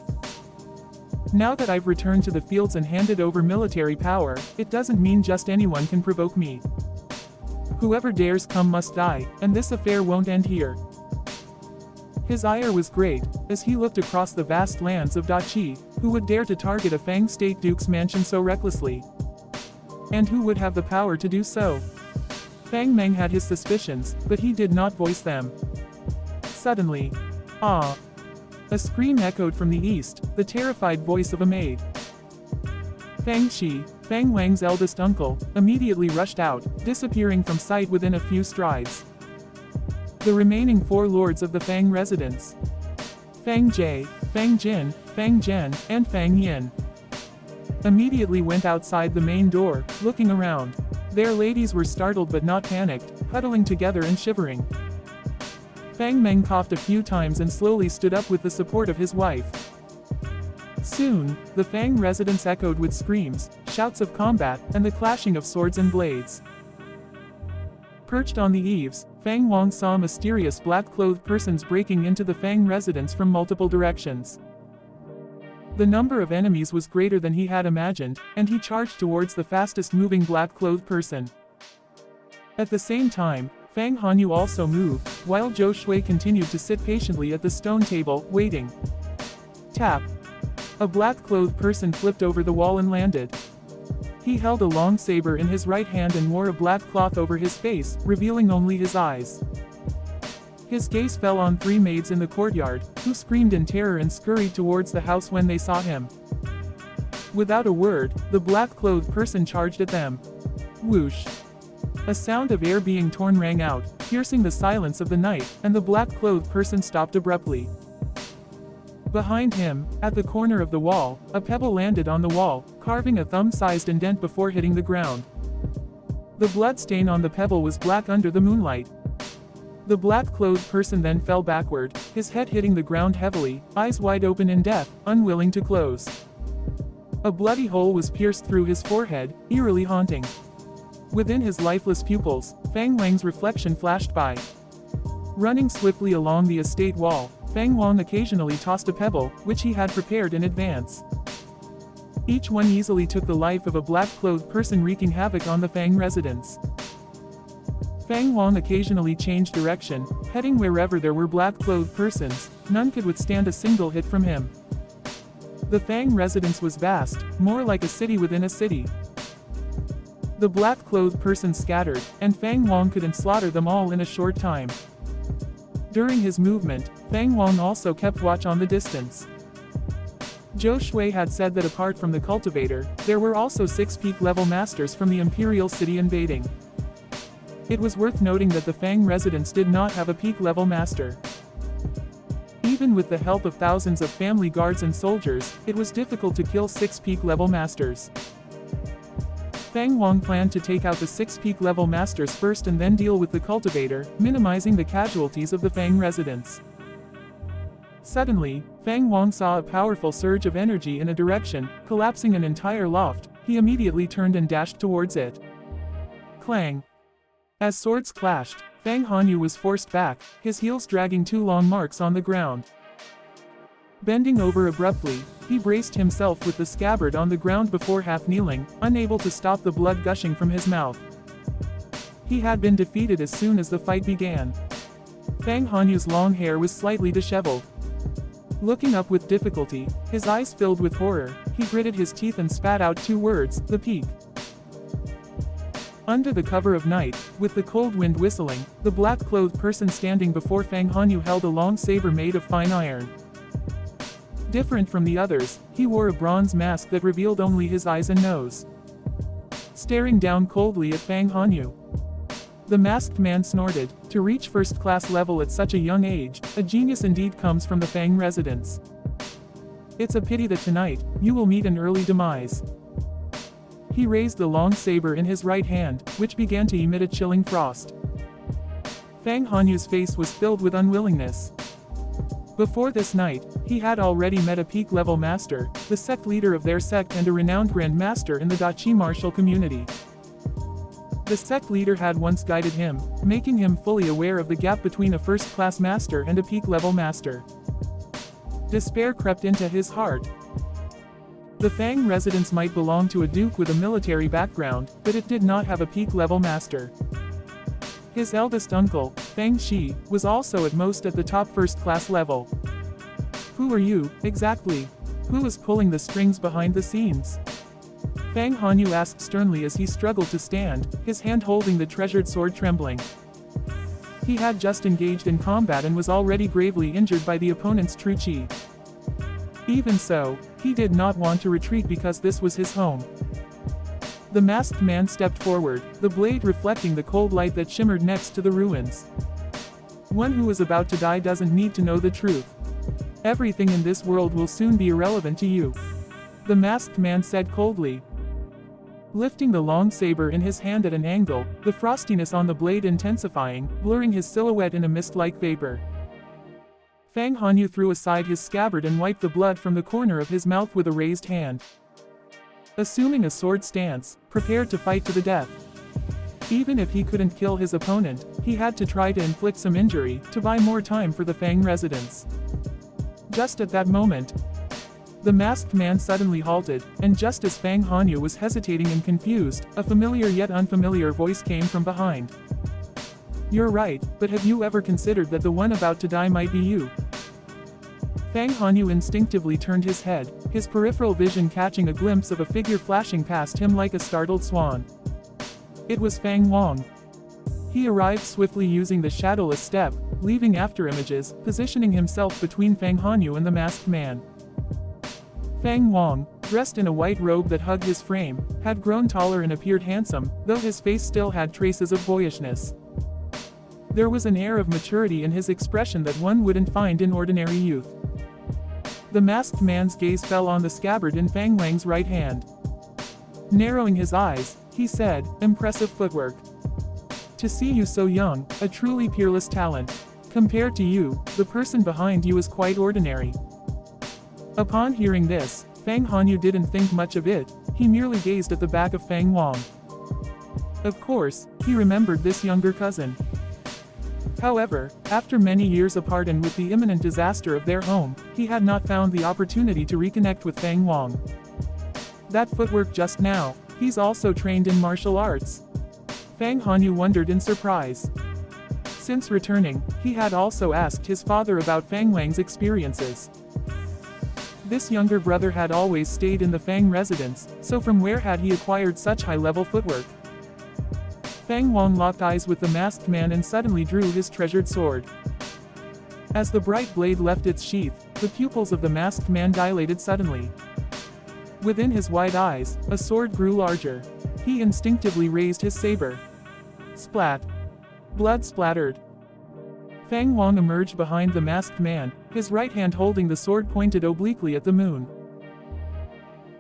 Now that I've returned to the fields and handed over military power, it doesn't mean just anyone can provoke me. Whoever dares come must die, and this affair won't end here. His ire was great, as he looked across the vast lands of Qi, who would dare to target a Fang State Duke's mansion so recklessly? And who would have the power to do so? Fang Meng had his suspicions, but he did not voice them. Suddenly, ah! A scream echoed from the east, the terrified voice of a maid. Fang Qi, Fang Wang's eldest uncle, immediately rushed out, disappearing from sight within a few strides. The remaining four lords of the Fang residence, Fang Jie, Fang Jin, Fang Zhen, and Fang Yin, immediately went outside the main door, looking around. Their ladies were startled but not panicked, huddling together and shivering. Fang Meng coughed a few times and slowly stood up with the support of his wife. Soon, the Fang residence echoed with screams, shouts of combat, and the clashing of swords and blades. Perched on the eaves, Fang Wang saw mysterious black-clothed persons breaking into the Fang residence from multiple directions. The number of enemies was greater than he had imagined, and he charged towards the fastest-moving black-clothed person. At the same time, Fang Hanyu also moved, while Zhou Xue continued to sit patiently at the stone table, waiting. Tap! A black-clothed person flipped over the wall and landed. He held a long saber in his right hand and wore a black cloth over his face, revealing only his eyes. His gaze fell on three maids in the courtyard, who screamed in terror and scurried towards the house when they saw him. Without a word, the black-clothed person charged at them. Whoosh! A sound of air being torn rang out, piercing the silence of the night, and the black-clothed person stopped abruptly. Behind him, at the corner of the wall, a pebble landed on the wall, carving a thumb-sized indent before hitting the ground. The blood stain on the pebble was black under the moonlight. The black-clothed person then fell backward, his head hitting the ground heavily, eyes wide open in death, unwilling to close. A bloody hole was pierced through his forehead, eerily haunting. Within his lifeless pupils, Fang Wang's reflection flashed by. Running swiftly along the estate wall, Fang Wang occasionally tossed a pebble, which he had prepared in advance. Each one easily took the life of a black-clothed person, wreaking havoc on the Fang residence. Fang Wang occasionally changed direction, heading wherever there were black-clothed persons. None could withstand a single hit from him. The Fang residence was vast, more like a city within a city. The black-clothed persons scattered, and Fang Wang could slaughter them all in a short time. During his movement, Fang Wang also kept watch on the distance. Zhou Xue had said that apart from the cultivator, there were also 6 peak-level masters from the imperial city invading. It was worth noting that the Fang residence did not have a peak-level master. Even with the help of thousands of family guards and soldiers, it was difficult to kill 6 peak-level masters. Fang Wang planned to take out the 6 peak-level masters first and then deal with the cultivator, minimizing the casualties of the Fang residence. Suddenly, Fang Wang saw a powerful surge of energy in a direction, collapsing an entire loft. He immediately turned and dashed towards it. Clang! As swords clashed, Fang Hanyu was forced back, his heels dragging 2 long marks on the ground. Bending over abruptly, he braced himself with the scabbard on the ground before half-kneeling, unable to stop the blood gushing from his mouth. He had been defeated as soon as the fight began. Fang Hanyu's long hair was slightly disheveled. Looking up with difficulty, his eyes filled with horror, he gritted his teeth and spat out 2 words, "The peak." Under the cover of night, with the cold wind whistling, the black-clothed person standing before Fang Hanyu held a long saber made of fine iron. Different from the others, he wore a bronze mask that revealed only his eyes and nose. Staring down coldly at Fang Hanyu, the masked man snorted. To reach first-class level at such a young age, a genius indeed comes from the Fang residence. It's a pity that tonight, you will meet an early demise. He raised the long saber in his right hand, which began to emit a chilling frost. Fang Hanyu's face was filled with unwillingness. Before this night, he had already met a peak-level master, the sect leader of their sect and a renowned Grand Master in the Dachi martial community. The sect leader had once guided him, making him fully aware of the gap between a first-class master and a peak-level master. Despair crept into his heart. The Fang residence might belong to a duke with a military background, but it did not have a peak-level master. His eldest uncle, Fang Shi, was also at most at the top first-class level. Who are you, exactly? Who is pulling the strings behind the scenes? Fang Hanyu asked sternly as he struggled to stand, his hand holding the treasured sword trembling. He had just engaged in combat and was already gravely injured by the opponent's true Qi. Even so, he did not want to retreat because this was his home. The masked man stepped forward, the blade reflecting the cold light that shimmered next to the ruins. One who is about to die doesn't need to know the truth. Everything in this world will soon be irrelevant to you. The masked man said coldly. Lifting the long saber in his hand at an angle, the frostiness on the blade intensifying, blurring his silhouette in a mist-like vapor. Fang Hanyu threw aside his scabbard and wiped the blood from the corner of his mouth with a raised hand. Assuming a sword stance, prepared to fight to the death. Even if he couldn't kill his opponent, he had to try to inflict some injury, to buy more time for the Fang residence. Just at that moment, the masked man suddenly halted, and just as Fang Hanyu was hesitating and confused, a familiar yet unfamiliar voice came from behind. You're right, but have you ever considered that the one about to die might be you? Fang Hanyu instinctively turned his head, his peripheral vision catching a glimpse of a figure flashing past him like a startled swan. It was Fang Wang. He arrived swiftly using the shadowless step, leaving afterimages, positioning himself between Fang Hanyu and the masked man. Fang Wang, dressed in a white robe that hugged his frame, had grown taller and appeared handsome, though his face still had traces of boyishness. There was an air of maturity in his expression that one wouldn't find in ordinary youth. The masked man's gaze fell on the scabbard in Fang Wang's right hand. Narrowing his eyes, he said, "Impressive footwork. To see you so young, a truly peerless talent. Compared to you, the person behind you is quite ordinary." Upon hearing this, Fang Hanyu didn't think much of it, he merely gazed at the back of Fang Wang. Of course, he remembered this younger cousin. However, after many years apart and with the imminent disaster of their home, he had not found the opportunity to reconnect with Fang Wang. That footwork just now, he's also trained in martial arts. Fang Hanyu wondered in surprise. Since returning, he had also asked his father about Fang Wang's experiences. This younger brother had always stayed in the Fang residence, so from where had he acquired such high-level footwork? Fang Wang locked eyes with the masked man and suddenly drew his treasured sword. As the bright blade left its sheath, the pupils of the masked man dilated suddenly. Within his wide eyes, a sword grew larger. He instinctively raised his saber. Splat. Blood splattered. Fang Wang emerged behind the masked man, his right hand holding the sword pointed obliquely at the moon.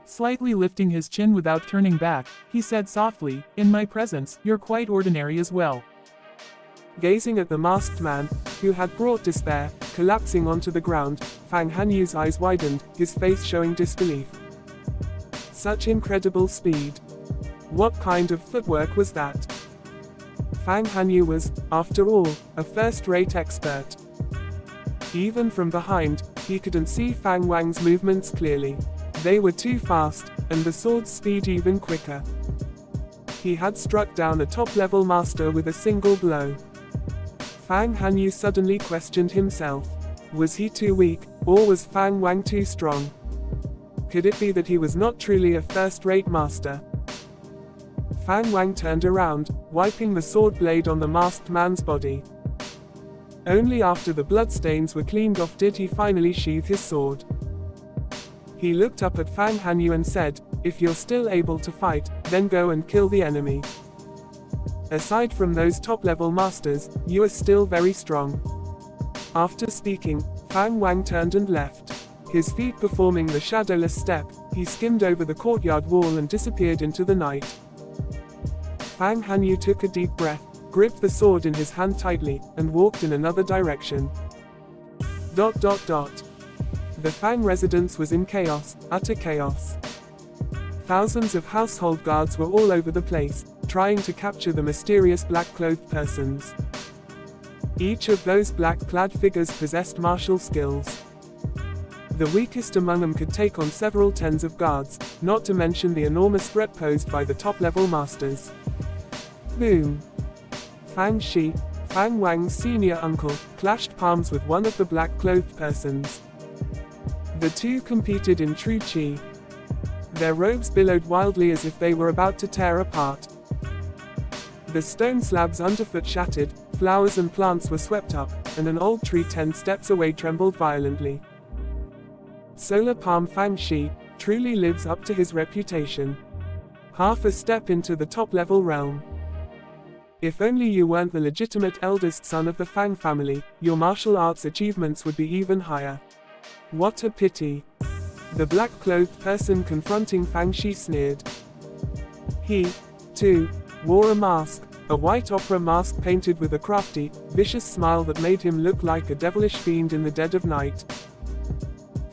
Slightly lifting his chin without turning back, he said softly, "In my presence, you're quite ordinary as well." Gazing at the masked man, who had brought despair, collapsing onto the ground, Fang Hanyu's eyes widened, his face showing disbelief. Such incredible speed. What kind of footwork was that? Fang Hanyu was, after all, a first-rate expert. Even from behind, he couldn't see Fang Wang's movements clearly. They were too fast, and the sword's speed even quicker. He had struck down a top-level master with a single blow. Fang Hanyu suddenly questioned himself. Was he too weak, or was Fang Wang too strong? Could it be that he was not truly a first-rate master? Fang Wang turned around, wiping the sword blade on the masked man's body. Only after the bloodstains were cleaned off did he finally sheath his sword. He looked up at Fang Hanyu and said, "If you're still able to fight, then go and kill the enemy. Aside from those top-level masters, you are still very strong." After speaking, Fang Wang turned and left. His feet performing the shadowless step, he skimmed over the courtyard wall and disappeared into the night. Fang Hanyu took a deep breath, gripped the sword in his hand tightly, and walked in another direction. The Fang residence was in chaos, utter chaos. Thousands of household guards were all over the place, trying to capture the mysterious black-clothed persons. Each of those black-clad figures possessed martial skills. The weakest among them could take on several tens of guards, not to mention the enormous threat posed by the top-level masters. Boom! Fang Shi, Fang Wang's senior uncle, clashed palms with one of the black-clothed persons. The two competed in true Qi. Their robes billowed wildly as if they were about to tear apart. The stone slabs underfoot shattered, flowers and plants were swept up, and an old tree 10 steps away trembled violently. Solar Palm Fang Shi truly lives up to his reputation. Half a step into the top-level realm. If only you weren't the legitimate eldest son of the Fang family, your martial arts achievements would be even higher. What a pity. The black-clothed person confronting Fang Shi sneered. He, too, wore a mask, a white opera mask painted with a crafty, vicious smile that made him look like a devilish fiend in the dead of night.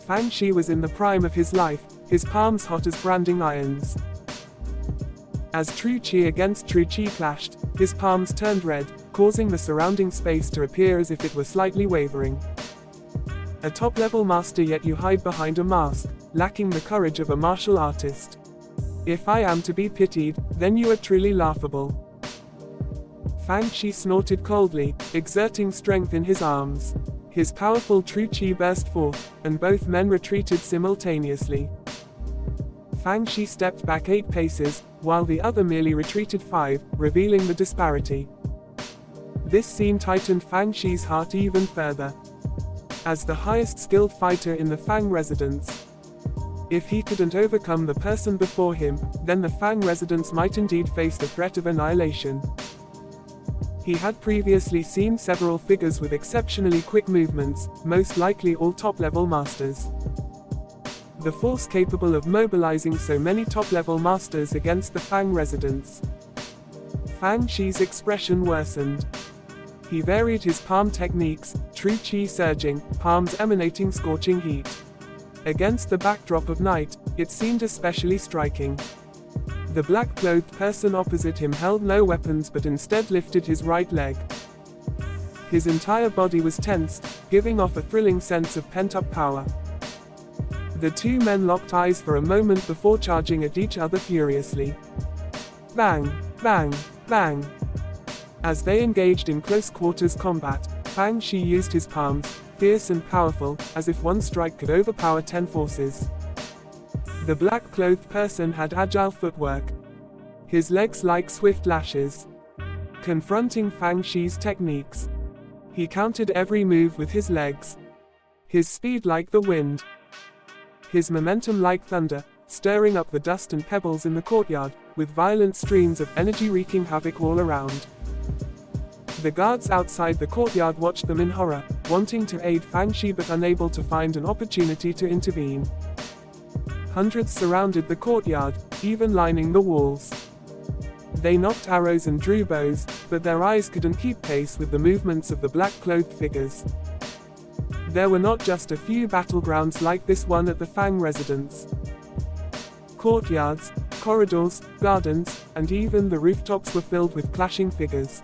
Fang Shi was in the prime of his life, his palms hot as branding irons. As true Qi against true Qi clashed, his palms turned red, causing the surrounding space to appear as if it were slightly wavering. A top-level master, yet you hide behind a mask, lacking the courage of a martial artist. If I am to be pitied, then you are truly laughable. Fang Shi snorted coldly, exerting strength in his arms. His powerful true Qi burst forth, and both men retreated simultaneously. Fang Shi stepped back 8 paces, while the other merely retreated 5, revealing the disparity. This scene tightened Fang Shi's heart even further. As the highest skilled fighter in the Fang residence, if he couldn't overcome the person before him, then the Fang residence might indeed face the threat of annihilation. He had previously seen several figures with exceptionally quick movements, most likely all top-level masters. The force capable of mobilizing so many top-level masters against the Fang residence. Fang Shi's expression worsened. He varied his palm techniques, true Qi surging, palms emanating scorching heat. Against the backdrop of night, it seemed especially striking. The black-clothed person opposite him held no weapons but instead lifted his right leg. His entire body was tensed, giving off a thrilling sense of pent-up power. The two men locked eyes for a moment before charging at each other furiously. Bang! Bang! Bang! As they engaged in close-quarters combat, Fang Shi used his palms, fierce and powerful, as if one strike could overpower 10 forces. The black-clothed person had agile footwork. His legs like swift lashes. Confronting Fang Shi's techniques. He countered every move with his legs. His speed like the wind. His momentum like thunder, stirring up the dust and pebbles in the courtyard, with violent streams of energy wreaking havoc all around. The guards outside the courtyard watched them in horror, wanting to aid Fang Shi but unable to find an opportunity to intervene. Hundreds surrounded the courtyard, even lining the walls. They knocked arrows and drew bows, but their eyes couldn't keep pace with the movements of the black-clothed figures. There were not just a few battlegrounds like this one at the Fang residence. Courtyards, corridors, gardens, and even the rooftops were filled with clashing figures.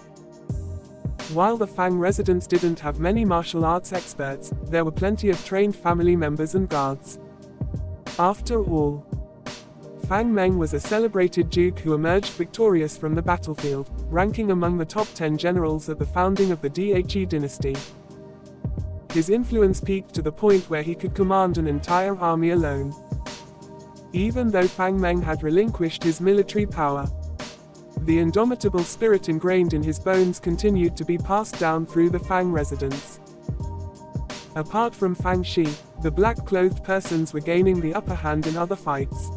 While the Fang residence didn't have many martial arts experts, there were plenty of trained family members and guards. After all, Fang Meng was a celebrated duke who emerged victorious from the battlefield, ranking among the top 10 generals at the founding of the Qi Dynasty. His influence peaked to the point where he could command an entire army alone. Even though Fang Meng had relinquished his military power, the indomitable spirit ingrained in his bones continued to be passed down through the Fang residence. Apart from Fang Shi, the black-clothed persons were gaining the upper hand in other fights.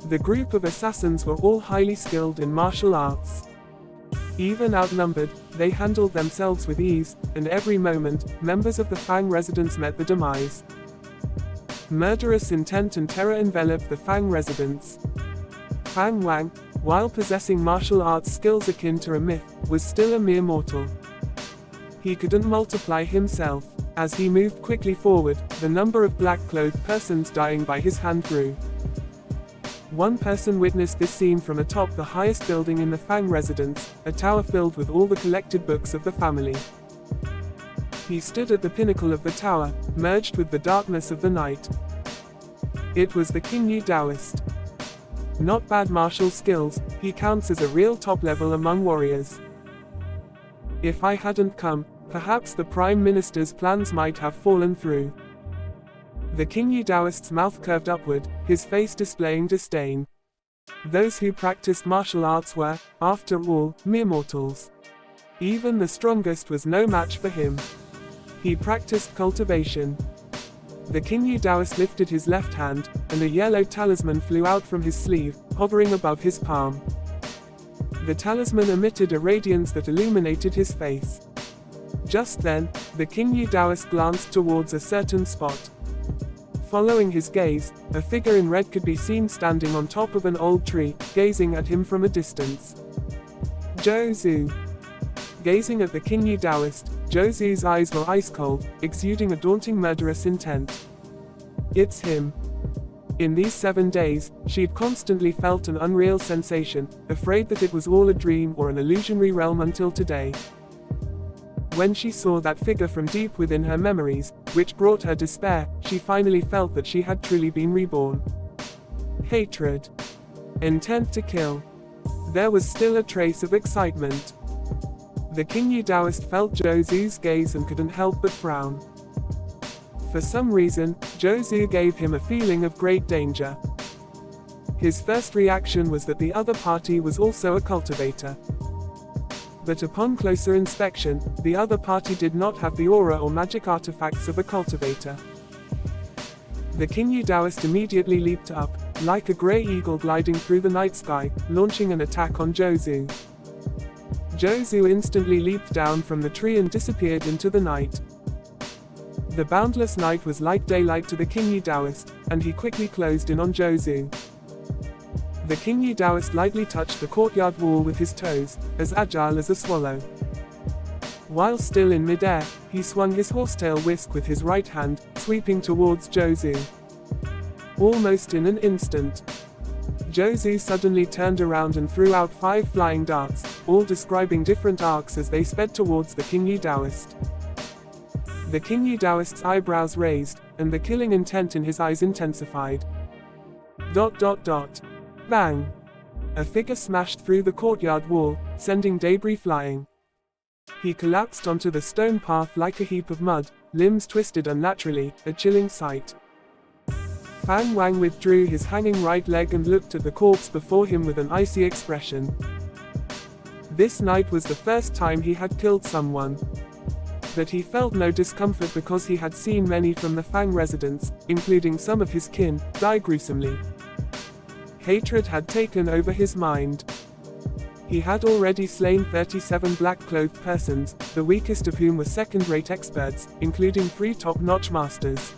The group of assassins were all highly skilled in martial arts. Even outnumbered, they handled themselves with ease, and every moment, members of the Fang residence met the demise. Murderous intent and terror enveloped the Fang residence. Fang Wang, while possessing martial arts skills akin to a myth, was still a mere mortal. He couldn't multiply himself. As he moved quickly forward, the number of black-clothed persons dying by his hand grew. One person witnessed this scene from atop the highest building in the Fang residence, a tower filled with all the collected books of the family. He stood at the pinnacle of the tower, merged with the darkness of the night. It was the Qi Taoist. Not bad martial skills, he counts as a real top level among warriors. If I hadn't come, perhaps the Prime Minister's plans might have fallen through. The Qi Taoist's mouth curved upward, his face displaying disdain. Those who practiced martial arts were, after all, mere mortals. Even the strongest was no match for him. He practiced cultivation. The Qi Taoist lifted his left hand, and a yellow talisman flew out from his sleeve, hovering above his palm. The talisman emitted a radiance that illuminated his face. Just then, the Qi Taoist glanced towards a certain spot. Following his gaze, a figure in red could be seen standing on top of an old tree, gazing at him from a distance. Zhou Xue. Gazing at the Qi Taoist, Zhou Xue's eyes were ice-cold, exuding a daunting murderous intent. It's him. In these 7 days, she'd constantly felt an unreal sensation, afraid that it was all a dream or an illusionary realm until today. When she saw that figure from deep within her memories, which brought her despair, she finally felt that she had truly been reborn. Hatred. Intent to kill. There was still a trace of excitement. The Qi Taoist felt Zhou Xue's gaze and couldn't help but frown. For some reason, Zhou Xue gave him a feeling of great danger. His first reaction was that the other party was also a cultivator. But upon closer inspection, the other party did not have the aura or magic artifacts of a cultivator. The Qi Taoist immediately leaped up, like a grey eagle gliding through the night sky, launching an attack on Zhou Xue. Zhou Xue instantly leaped down from the tree and disappeared into the night. The boundless night was like daylight to the Qi Taoist, and he quickly closed in on Zhou Xue. The Qi Taoist lightly touched the courtyard wall with his toes, as agile as a swallow. While still in midair, he swung his horsetail whisk with his right hand, sweeping towards Zhou Xue. Almost in an instant, Zhou Xue suddenly turned around and threw out 5 flying darts, all describing different arcs as they sped towards the Qi Taoist. The Qi Taoist's eyebrows raised, and the killing intent in his eyes intensified. ... Bang! A figure smashed through the courtyard wall, sending debris flying. He collapsed onto the stone path like a heap of mud, limbs twisted unnaturally, a chilling sight. Fang Wang withdrew his hanging right leg and looked at the corpse before him with an icy expression. This night was the first time he had killed someone. But he felt no discomfort because he had seen many from the Fang residence, including some of his kin, die gruesomely. Hatred had taken over his mind. He had already slain 37 black-clothed persons, the weakest of whom were second-rate experts, including 3 top-notch masters.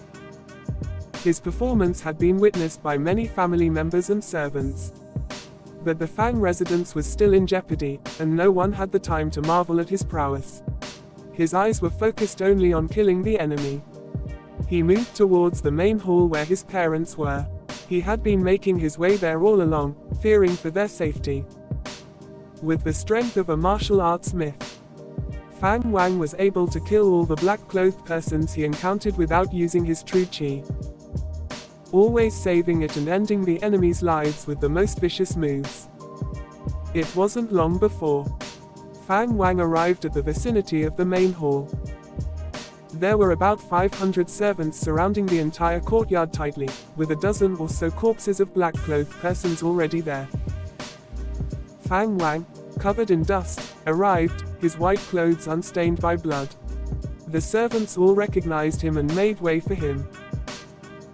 His performance had been witnessed by many family members and servants. But the Fang residence was still in jeopardy, and no one had the time to marvel at his prowess. His eyes were focused only on killing the enemy. He moved towards the main hall where his parents were. He had been making his way there all along, fearing for their safety. With the strength of a martial arts myth, Fang Wang was able to kill all the black-clothed persons he encountered without using his true Qi, always saving it and ending the enemy's lives with the most vicious moves. It wasn't long before Fang Wang arrived at the vicinity of the main hall. There were about 500 servants surrounding the entire courtyard tightly, with a dozen or so corpses of black-clothed persons already there. Fang Wang, covered in dust, arrived, his white clothes unstained by blood. The servants all recognized him and made way for him.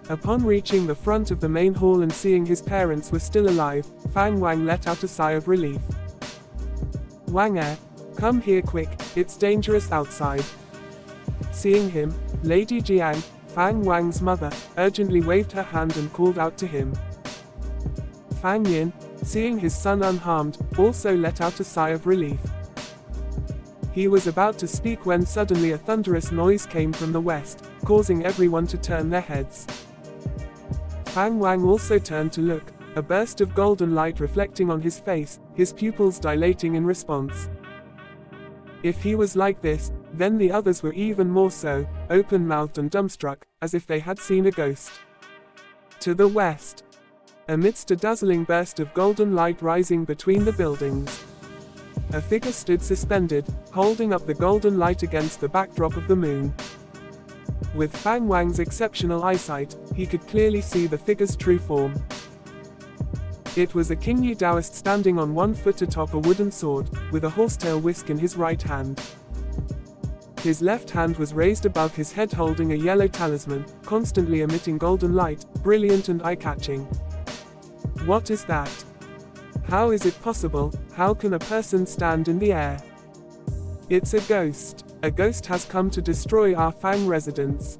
Upon reaching the front of the main hall and seeing his parents were still alive, Fang Wang let out a sigh of relief. "Wang, come here quick, it's dangerous outside." Seeing him, Lady Jiang, Fang Wang's mother, urgently waved her hand and called out to him. Fang Yin, seeing his son unharmed, also let out a sigh of relief. He was about to speak when suddenly a thunderous noise came from the west, causing everyone to turn their heads. Fang Wang also turned to look, a burst of golden light reflecting on his face, his pupils dilating in response. If he was like this, then the others were even more so, open-mouthed and dumbstruck, as if they had seen a ghost. To the west, amidst a dazzling burst of golden light rising between the buildings, a figure stood suspended, holding up the golden light against the backdrop of the moon. With Fang Wang's exceptional eyesight, he could clearly see the figure's true form. It was a Qingyi Taoist standing on one foot atop a wooden sword, with a horsetail whisk in his right hand. His left hand was raised above his head holding a yellow talisman, constantly emitting golden light, brilliant and eye-catching. What is that? How is it possible? How can a person stand in the air? It's a ghost. A ghost has come to destroy our Fang residence.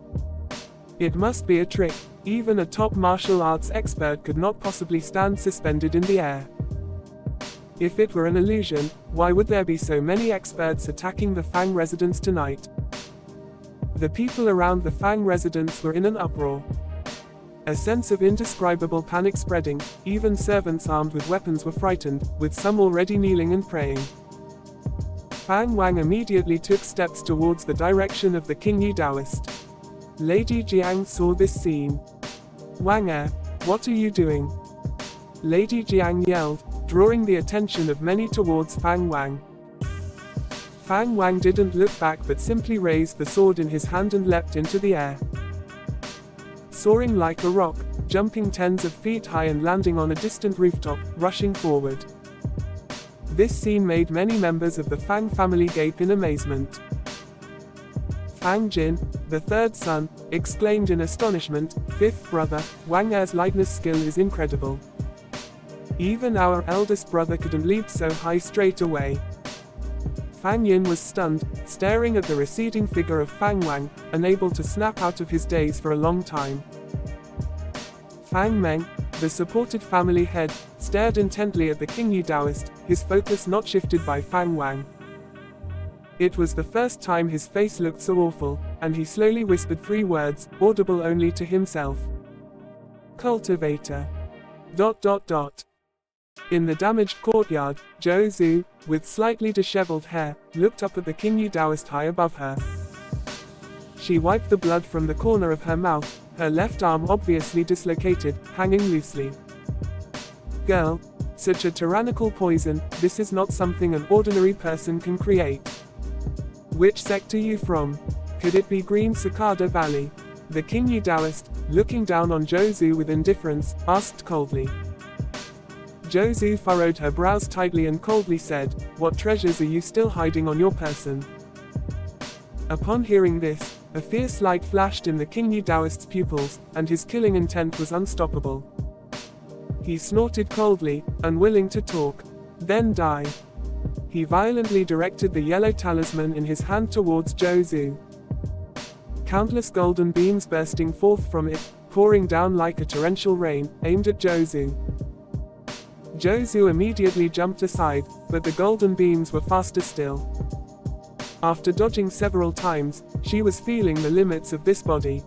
It must be a trick. Even a top martial arts expert could not possibly stand suspended in the air. If it were an illusion, why would there be so many experts attacking the Fang residence tonight? The people around the Fang residence were in an uproar. A sense of indescribable panic spreading, even servants armed with weapons were frightened, with some already kneeling and praying. Fang Wang immediately took steps towards the direction of the Qingyi Taoist. Lady Jiang saw this scene. "Wang, what are you doing?" Lady Jiang yelled, drawing the attention of many towards Fang Wang. Fang Wang didn't look back but simply raised the sword in his hand and leapt into the air. Soaring like a rock, jumping tens of feet high and landing on a distant rooftop, rushing forward. This scene made many members of the Fang family gape in amazement. Fang Jin, the third son, exclaimed in astonishment, "Fifth brother, Wang Er's lightness skill is incredible. Even our eldest brother couldn't leap so high straight away." Fang Yin was stunned, staring at the receding figure of Fang Wang, unable to snap out of his daze for a long time. Fang Meng, the supported family head, stared intently at the Qingyi Taoist, his focus not shifted by Fang Wang. It was the first time his face looked so awful, and he slowly whispered 3 words, audible only to himself. "Cultivator. ... In the damaged courtyard, Zhou Xue, with slightly disheveled hair, looked up at the Qingyi Taoist high above her. She wiped the blood from the corner of her mouth, her left arm obviously dislocated, hanging loosely. "Girl, such a tyrannical poison, this is not something an ordinary person can create. Which sect are you from? Could it be Green Cicada Valley?" The Qingyi Taoist, looking down on Zhou Xue with indifference, asked coldly. Zhou Xue furrowed her brows tightly and coldly said, "What treasures are you still hiding on your person?" Upon hearing this, a fierce light flashed in the Qingyi Taoist's pupils, and his killing intent was unstoppable. He snorted coldly, unwilling to talk. "Then die." He violently directed the yellow talisman in his hand towards Zhou Xue. Countless golden beams bursting forth from it, pouring down like a torrential rain, aimed at Zhou Xue. Zhou Xue immediately jumped aside, but the golden beams were faster still. After dodging several times, she was feeling the limits of this body.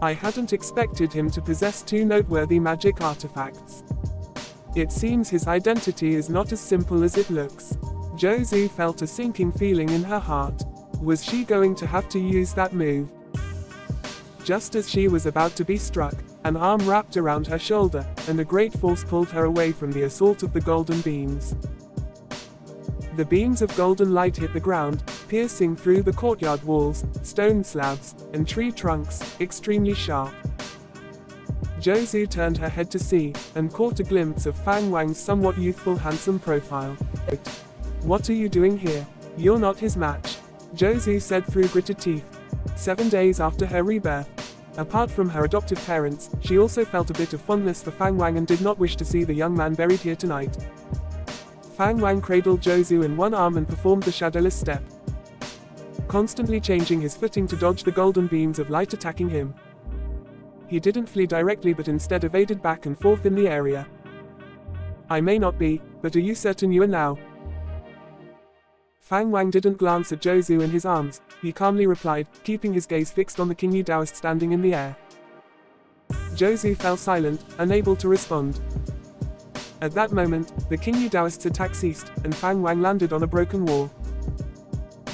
"I hadn't expected him to possess 2 noteworthy magic artifacts. It seems his identity is not as simple as it looks." Zhou Xue felt a sinking feeling in her heart. Was she going to have to use that move? Just as she was about to be struck, an arm wrapped around her shoulder, and a great force pulled her away from the assault of the golden beams. The beams of golden light hit the ground, piercing through the courtyard walls, stone slabs, and tree trunks, extremely sharp. Zhou Xue turned her head to see, and caught a glimpse of Fang Wang's somewhat youthful handsome profile. "What are you doing here? You're not his match," Zhou Xue said through gritted teeth. 7 days after her rebirth, apart from her adoptive parents, she also felt a bit of fondness for Fang Wang and did not wish to see the young man buried here tonight. Fang Wang cradled Zhou Xue in one arm and performed the shadowless step, constantly changing his footing to dodge the golden beams of light attacking him. He didn't flee directly but instead evaded back and forth in the area. "I may not be, but are you certain you are now?" Fang Wang didn't glance at Zhou Xue in his arms, he calmly replied, keeping his gaze fixed on the Qi Daoist standing in the air. Zhou Xue fell silent, unable to respond. At that moment, the Qi Daoist's attack ceased, and Fang Wang landed on a broken wall.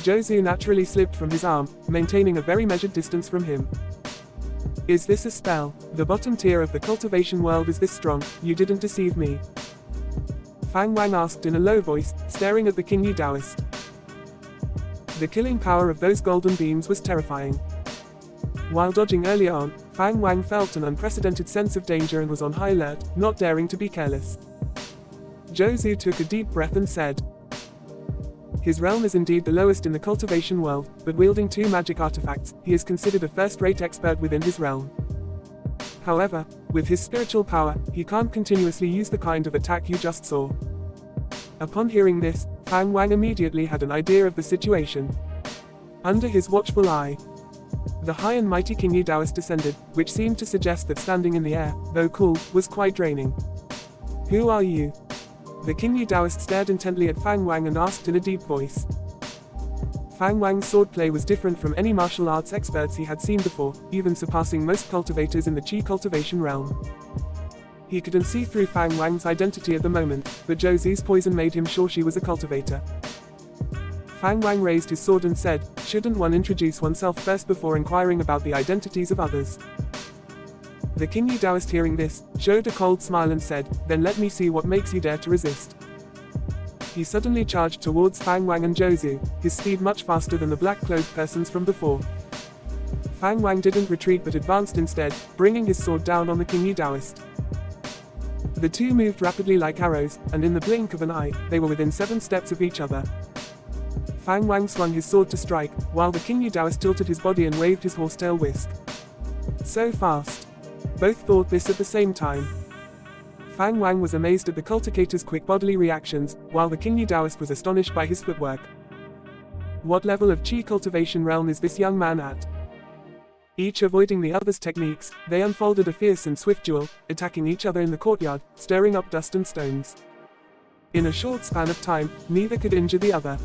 Zhou Xue naturally slipped from his arm, maintaining a very measured distance from him. "Is this a spell? The bottom tier of the cultivation world is this strong, you didn't deceive me?" Fang Wang asked in a low voice, staring at the Qi Daoist. The killing power of those golden beams was terrifying. While dodging earlier on, Fang Wang felt an unprecedented sense of danger and was on high alert, not daring to be careless. Zhou Xue took a deep breath and said, "His realm is indeed the lowest in the cultivation world, but wielding 2 magic artifacts, he is considered a first-rate expert within his realm. However, with his spiritual power, he can't continuously use the kind of attack you just saw." Upon hearing this, Fang Wang immediately had an idea of the situation. Under his watchful eye, the high and mighty Qi Daoist descended, which seemed to suggest that standing in the air, though cool, was quite draining. "Who are you?" The Qi Daoist stared intently at Fang Wang and asked in a deep voice. Fang Wang's swordplay was different from any martial arts experts he had seen before, even surpassing most cultivators in the Qi cultivation realm. He couldn't see through Fang Wang's identity at the moment, but Zhou Xue's poison made him sure she was a cultivator. Fang Wang raised his sword and said, "Shouldn't one introduce oneself first before inquiring about the identities of others?" The Qi Daoist hearing this, showed a cold smile and said, "Then let me see what makes you dare to resist." He suddenly charged towards Fang Wang and Zhou Xue, his speed much faster than the black-clothed persons from before. Fang Wang didn't retreat but advanced instead, bringing his sword down on the Qi Daoist. The two moved rapidly like arrows, and in the blink of an eye, they were within 7 steps of each other. Fang Wang swung his sword to strike, while the Qi Daoist tilted his body and waved his horsetail whisk. So fast. Both thought this at the same time. Fang Wang was amazed at the cultivator's quick bodily reactions, while the Qi Daoist was astonished by his footwork. What level of Qi cultivation realm is this young man at? Each avoiding the other's techniques, they unfolded a fierce and swift duel, attacking each other in the courtyard, stirring up dust and stones. In a short span of time, neither could injure the other.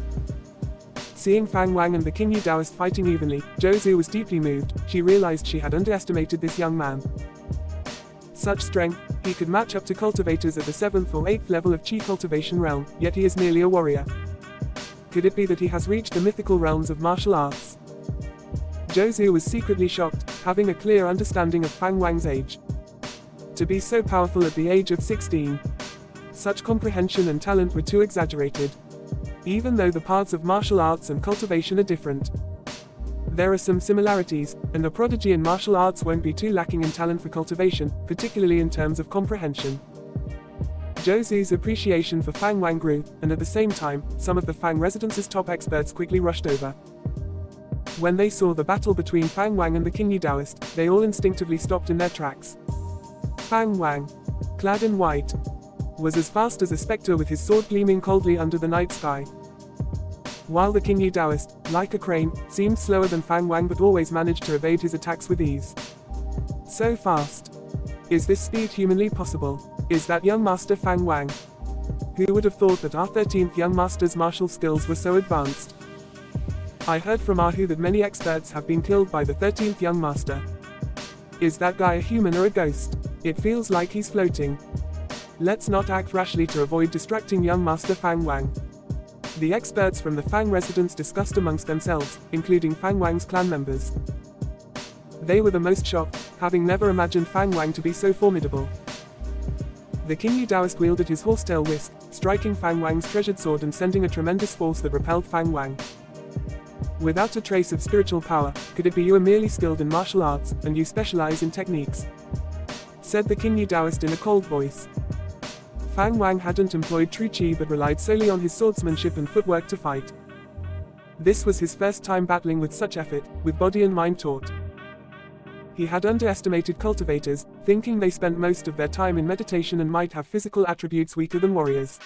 Seeing Fang Wang and the Qi Daoist fighting evenly, Zhou Xue was deeply moved. She realized she had underestimated this young man. Such strength, he could match up to cultivators at the 7th or 8th level of Qi cultivation realm, yet he is merely a warrior. Could it be that he has reached the mythical realms of martial arts? Zhou Xue was secretly shocked, having a clear understanding of Fang Wang's age. To be so powerful at the age of 16. Such comprehension and talent were too exaggerated. Even though the paths of martial arts and cultivation are different, there are some similarities, and a prodigy in martial arts won't be too lacking in talent for cultivation, particularly in terms of comprehension. Zhou Xue's appreciation for Fang Wang grew, and at the same time, some of the Fang residence's top experts quickly rushed over. When they saw the battle between Fang Wang and the Qi Daoist, they all instinctively stopped in their tracks. Fang Wang, clad in white, was as fast as a spectre with his sword gleaming coldly under the night sky. While the Qi Daoist, like a crane, seemed slower than Fang Wang but always managed to evade his attacks with ease. So fast. Is this speed humanly possible? Is that young master Fang Wang? Who would have thought that our 13th young master's martial skills were so advanced? I heard from Ahu that many experts have been killed by the 13th young master. Is that guy a human or a ghost? It feels like he's floating. Let's not act rashly to avoid distracting young master Fang Wang. The experts from the Fang residence discussed amongst themselves, including Fang Wang's clan members. They were the most shocked, having never imagined Fang Wang to be so formidable. The Qi Daoist wielded his horsetail whisk, striking Fang Wang's treasured sword and sending a tremendous force that repelled Fang Wang. Without a trace of spiritual power, could it be you are merely skilled in martial arts, and you specialize in techniques? Said the Qi Daoist in a cold voice. Fang Wang hadn't employed true Qi but relied solely on his swordsmanship and footwork to fight. This was his first time battling with such effort, with body and mind taut. He had underestimated cultivators, thinking they spent most of their time in meditation and might have physical attributes weaker than warriors.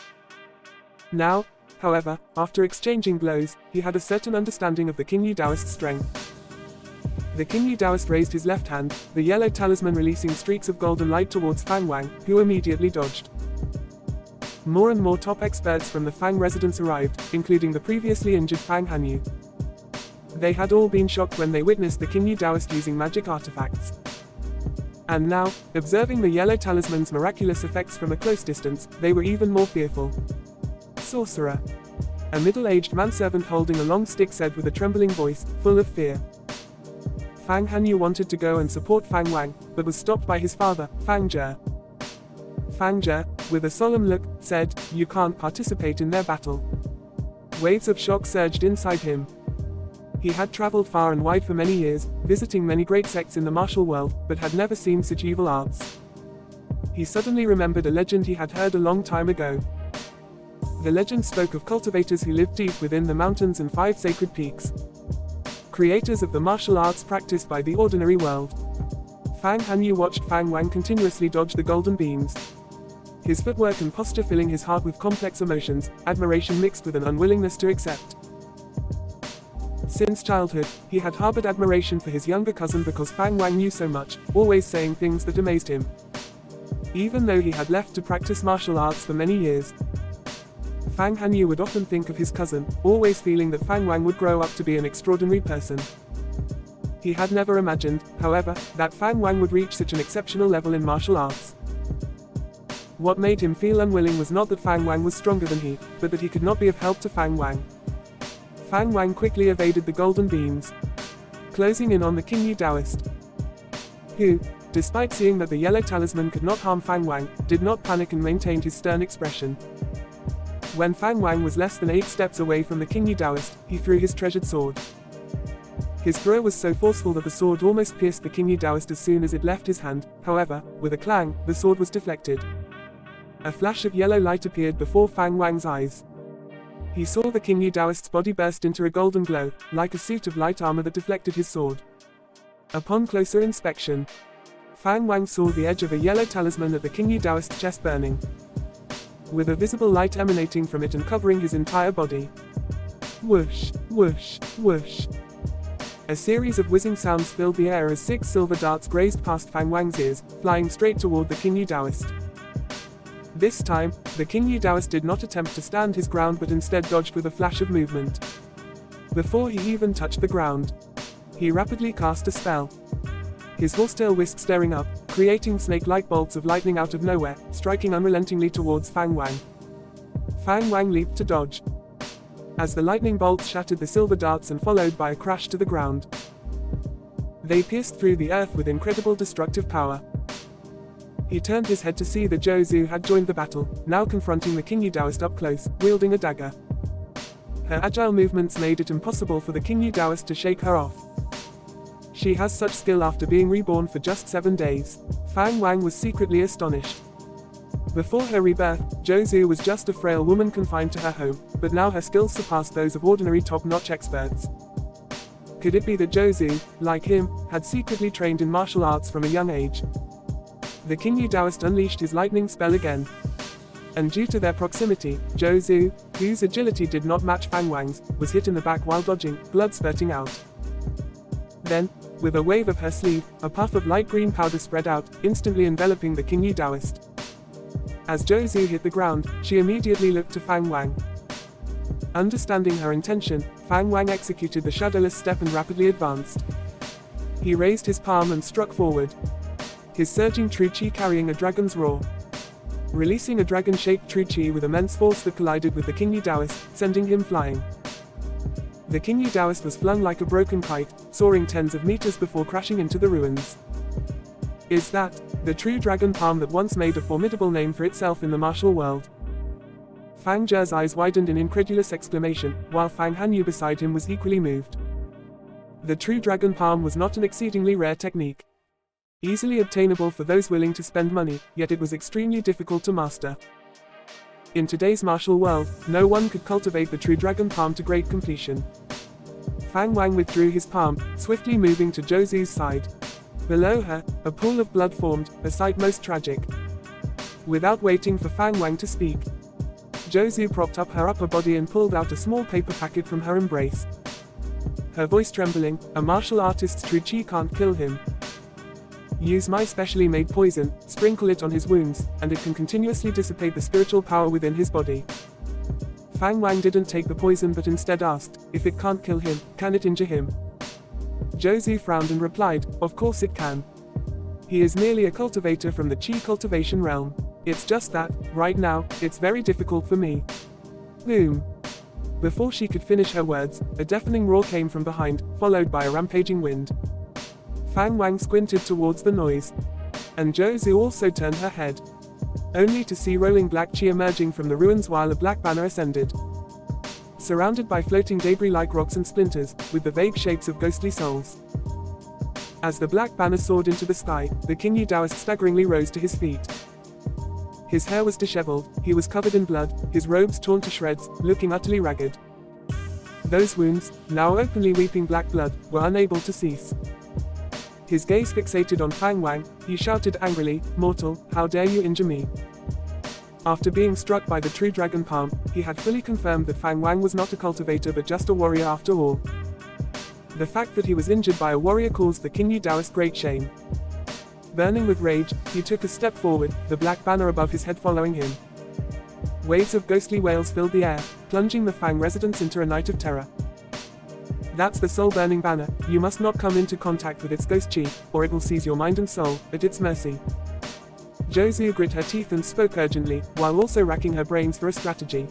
Now, however, after exchanging blows, he had a certain understanding of the Qi Daoist's strength. The Qi Daoist raised his left hand, the yellow talisman releasing streaks of golden light towards Fang Wang, who immediately dodged. More and more top experts from the Fang residence arrived, including the previously injured Fang Hanyu. They had all been shocked when they witnessed the Qi Daoist using magic artifacts. And now, observing the yellow talisman's miraculous effects from a close distance, they were even more fearful. Sorcerer. A middle-aged manservant holding a long stick said with a trembling voice, full of fear. Fang Hanyu wanted to go and support Fang Wang, but was stopped by his father, Fang Zhe. Fang Zhe, with a solemn look, said, "You can't participate in their battle." Waves of shock surged inside him. He had traveled far and wide for many years, visiting many great sects in the martial world, but had never seen such evil arts. He suddenly remembered a legend he had heard a long time ago. The legend spoke of cultivators who lived deep within the mountains and 5 sacred peaks. Creators of the martial arts practiced by the ordinary world. Fang Hanyu watched Fang Wang continuously dodge the golden beams. His footwork and posture filling his heart with complex emotions, admiration mixed with an unwillingness to accept. Since childhood, he had harbored admiration for his younger cousin because Fang Wang knew so much, always saying things that amazed him. Even though he had left to practice martial arts for many years, Fang Hanyu would often think of his cousin, always feeling that Fang Wang would grow up to be an extraordinary person. He had never imagined, however, that Fang Wang would reach such an exceptional level in martial arts. What made him feel unwilling was not that Fang Wang was stronger than he, but that he could not be of help to Fang Wang. Fang Wang quickly evaded the golden beams, closing in on the Qi Daoist, who, despite seeing that the yellow talisman could not harm Fang Wang, did not panic and maintained his stern expression. When Fang Wang was less than 8 steps away from the Qi Daoist, he threw his treasured sword. His throw was so forceful that the sword almost pierced the Qi Daoist as soon as it left his hand. However, with a clang, the sword was deflected. A flash of yellow light appeared before Fang Wang's eyes. He saw the Qi Daoist's body burst into a golden glow, like a suit of light armor that deflected his sword. Upon closer inspection, Fang Wang saw the edge of a yellow talisman at the Qi Daoist's chest burning, with a visible light emanating from it and covering his entire body. Whoosh, whoosh, whoosh. A series of whizzing sounds filled the air as 6 silver darts grazed past Fang Wang's ears, flying straight toward the Qi Daoist. This time, the Qi Daoist did not attempt to stand his ground but instead dodged with a flash of movement. Before he even touched the ground, he rapidly cast a spell. His horsetail whisk staring up, creating snake-like bolts of lightning out of nowhere, striking unrelentingly towards Fang Wang. Fang Wang leaped to dodge, as the lightning bolts shattered the silver darts and followed by a crash to the ground. They pierced through the earth with incredible destructive power. He turned his head to see that Zhou Xue had joined the battle, now confronting the Qi Daoist up close, wielding a dagger. Her agile movements made it impossible for the Qi Daoist to shake her off. She has such skill after being reborn for just 7 days. Fang Wang was secretly astonished. Before her rebirth, Zhou Xue was just a frail woman confined to her home, but now her skills surpassed those of ordinary top-notch experts. Could it be that Zhou Xue, like him, had secretly trained in martial arts from a young age? The Qi Daoist unleashed his lightning spell again. And due to their proximity, Zhou Xue, whose agility did not match Fang Wang's, was hit in the back while dodging, blood spurting out. Then, with a wave of her sleeve, a puff of light green powder spread out, instantly enveloping the Qi Daoist. As Zhou Xue hit the ground, she immediately looked to Fang Wang. Understanding her intention, Fang Wang executed the shadowless step and rapidly advanced. He raised his palm and struck forward, his surging true Qi carrying a dragon's roar. releasing a dragon-shaped true Qi with immense force that collided with the Qi Taoist, sending him flying. The Qi Taoist was flung like a broken kite, soaring tens of meters before crashing into the ruins. Is that the true dragon palm that once made a formidable name for itself in the martial world? Fang Zhe's eyes widened in incredulous exclamation, while Fang Hanyu beside him was equally moved. The true dragon palm was not an exceedingly rare technique. Easily obtainable for those willing to spend money, yet it was extremely difficult to master. In today's martial world, no one could cultivate the true dragon palm to great completion. Fang Wang withdrew his palm, swiftly moving to Zhou Xue's side. Below her, a pool of blood formed, a sight most tragic. Without waiting for Fang Wang to speak, Zhou Xue propped up her upper body and pulled out a small paper packet from her embrace. Her voice trembling, "A martial artist's true Qi can't kill him. Use my specially made poison, sprinkle it on his wounds, and it can continuously dissipate the spiritual power within his body." Fang Wang didn't take the poison but instead asked, "If it can't kill him, can it injure him?" Zhou Xue frowned and replied, "Of course it can. He is merely a cultivator from the Qi cultivation realm. It's just that, right now, it's very difficult for me." Boom. Before she could finish her words, a deafening roar came from behind, followed by a rampaging wind. Fang Wang squinted towards the noise. And Zhou Xue also turned her head, only to see rolling black Qi emerging from the ruins while a black banner ascended. Surrounded by floating debris like rocks and splinters, with the vague shapes of ghostly souls. As the black banner soared into the sky, the Qi Taoist staggeringly rose to his feet. His hair was disheveled, he was covered in blood, his robes torn to shreds, looking utterly ragged. Those wounds, now openly weeping black blood, were unable to cease. His gaze fixated on Fang Wang, he shouted angrily, "Mortal, how dare you injure me?" After being struck by the true dragon palm, he had fully confirmed that Fang Wang was not a cultivator but just a warrior after all. The fact that he was injured by a warrior caused the Qi Taoist great shame. Burning with rage, he took a step forward, the black banner above his head following him. Waves of ghostly wails filled the air, plunging the Fang residents into a night of terror. "That's the soul-burning banner, you must not come into contact with its ghost Qi, or it will seize your mind and soul, at its mercy." Zhou Xue grit her teeth and spoke urgently, while also racking her brains for a strategy.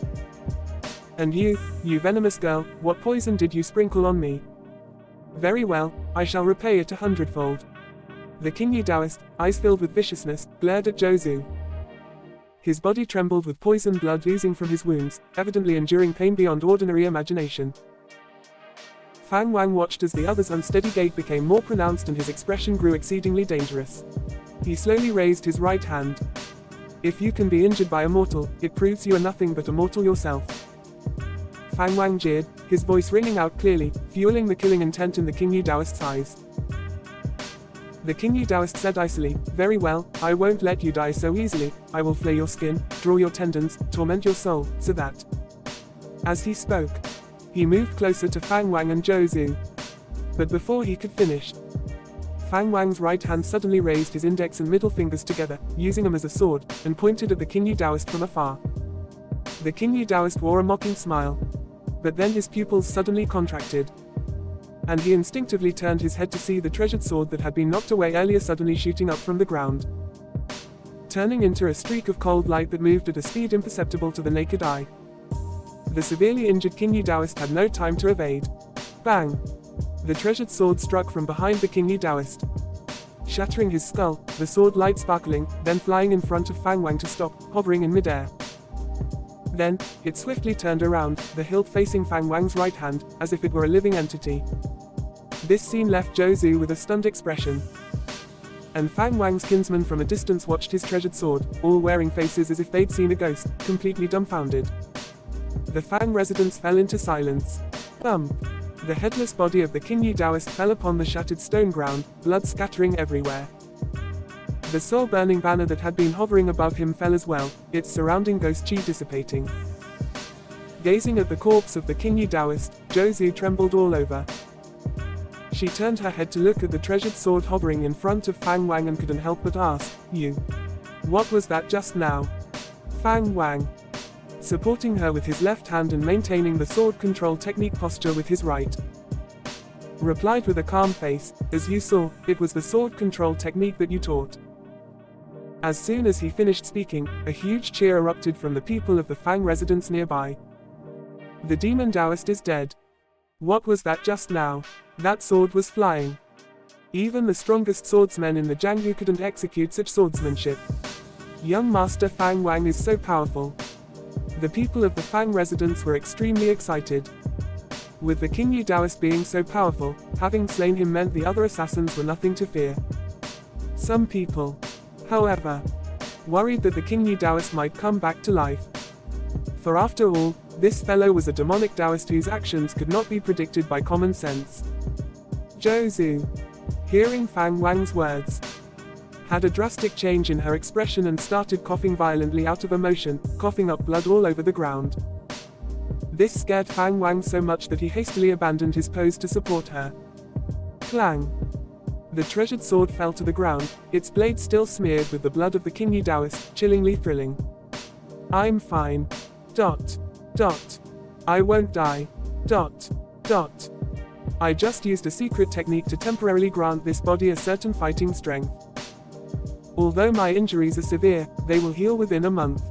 "And you venomous girl, what poison did you sprinkle on me? Very well, I shall repay it 100-fold. The Qi Taoist, eyes filled with viciousness, glared at Zhou Xue. His body trembled with poisoned blood oozing from his wounds, evidently enduring pain beyond ordinary imagination. Fang Wang watched as the other's unsteady gait became more pronounced and his expression grew exceedingly dangerous. He slowly raised his right hand. "If you can be injured by a mortal, it proves you are nothing but a mortal yourself." Fang Wang jeered, his voice ringing out clearly, fueling the killing intent in the Qi Taoist's eyes. The Qi Taoist said icily, "Very well, I won't let you die so easily, I will flay your skin, draw your tendons, torment your soul, so that..." As he spoke, he moved closer to Fang Wang and Zhou Xue. But before he could finish, Fang Wang's right hand suddenly raised his index and middle fingers together, using them as a sword, and pointed at the Qi Taoist from afar. The Qi Taoist wore a mocking smile. But then his pupils suddenly contracted. And he instinctively turned his head to see the treasured sword that had been knocked away earlier suddenly shooting up from the ground, turning into a streak of cold light that moved at a speed imperceptible to the naked eye. The severely injured Qi Taoist had no time to evade. Bang! The treasured sword struck from behind the Qi Taoist, shattering his skull, the sword light sparkling, then flying in front of Fang Wang to stop, hovering in midair. Then, it swiftly turned around, the hilt facing Fang Wang's right hand, as if it were a living entity. This scene left Zhou Xue with a stunned expression. And Fang Wang's kinsmen from a distance watched his treasured sword, all wearing faces as if they'd seen a ghost, completely dumbfounded. The Fang residents fell into silence. Thump! The headless body of the Qi Taoist fell upon the shattered stone ground, blood scattering everywhere. The soul-burning banner that had been hovering above him fell as well, its surrounding ghost Qi dissipating. Gazing at the corpse of the Qi Taoist, Zhou Xue trembled all over. She turned her head to look at the treasured sword hovering in front of Fang Wang and couldn't help but ask, "You? What was that just now?" Fang Wang, supporting her with his left hand and maintaining the sword control technique posture with his right, replied with a calm face, "As you saw, it was the sword control technique that you taught." As soon as he finished speaking, a huge cheer erupted from the people of the Fang residence nearby. The demon Taoist is dead. What was that just now? That sword was flying. Even the strongest swordsmen in the Jianghu couldn't execute such swordsmanship. Young Master Fang Wang is so powerful. The people of the Fang residence were extremely excited. With the Qi Taoist being so powerful, having slain him meant the other assassins were nothing to fear. Some people, however, worried that the Qi Taoist might come back to life. For after all, this fellow was a demonic Taoist whose actions could not be predicted by common sense. Zhou Xue, hearing Fang Wang's words, had a drastic change in her expression and started coughing violently out of emotion, coughing up blood all over the ground. This scared Fang Wang so much that he hastily abandoned his pose to support her. Clang! The treasured sword fell to the ground, its blade still smeared with the blood of the Qi Taoist, chillingly thrilling. I'm fine. ... I won't die. ... I just used a secret technique to temporarily grant this body a certain fighting strength. Although my injuries are severe, they will heal within a month.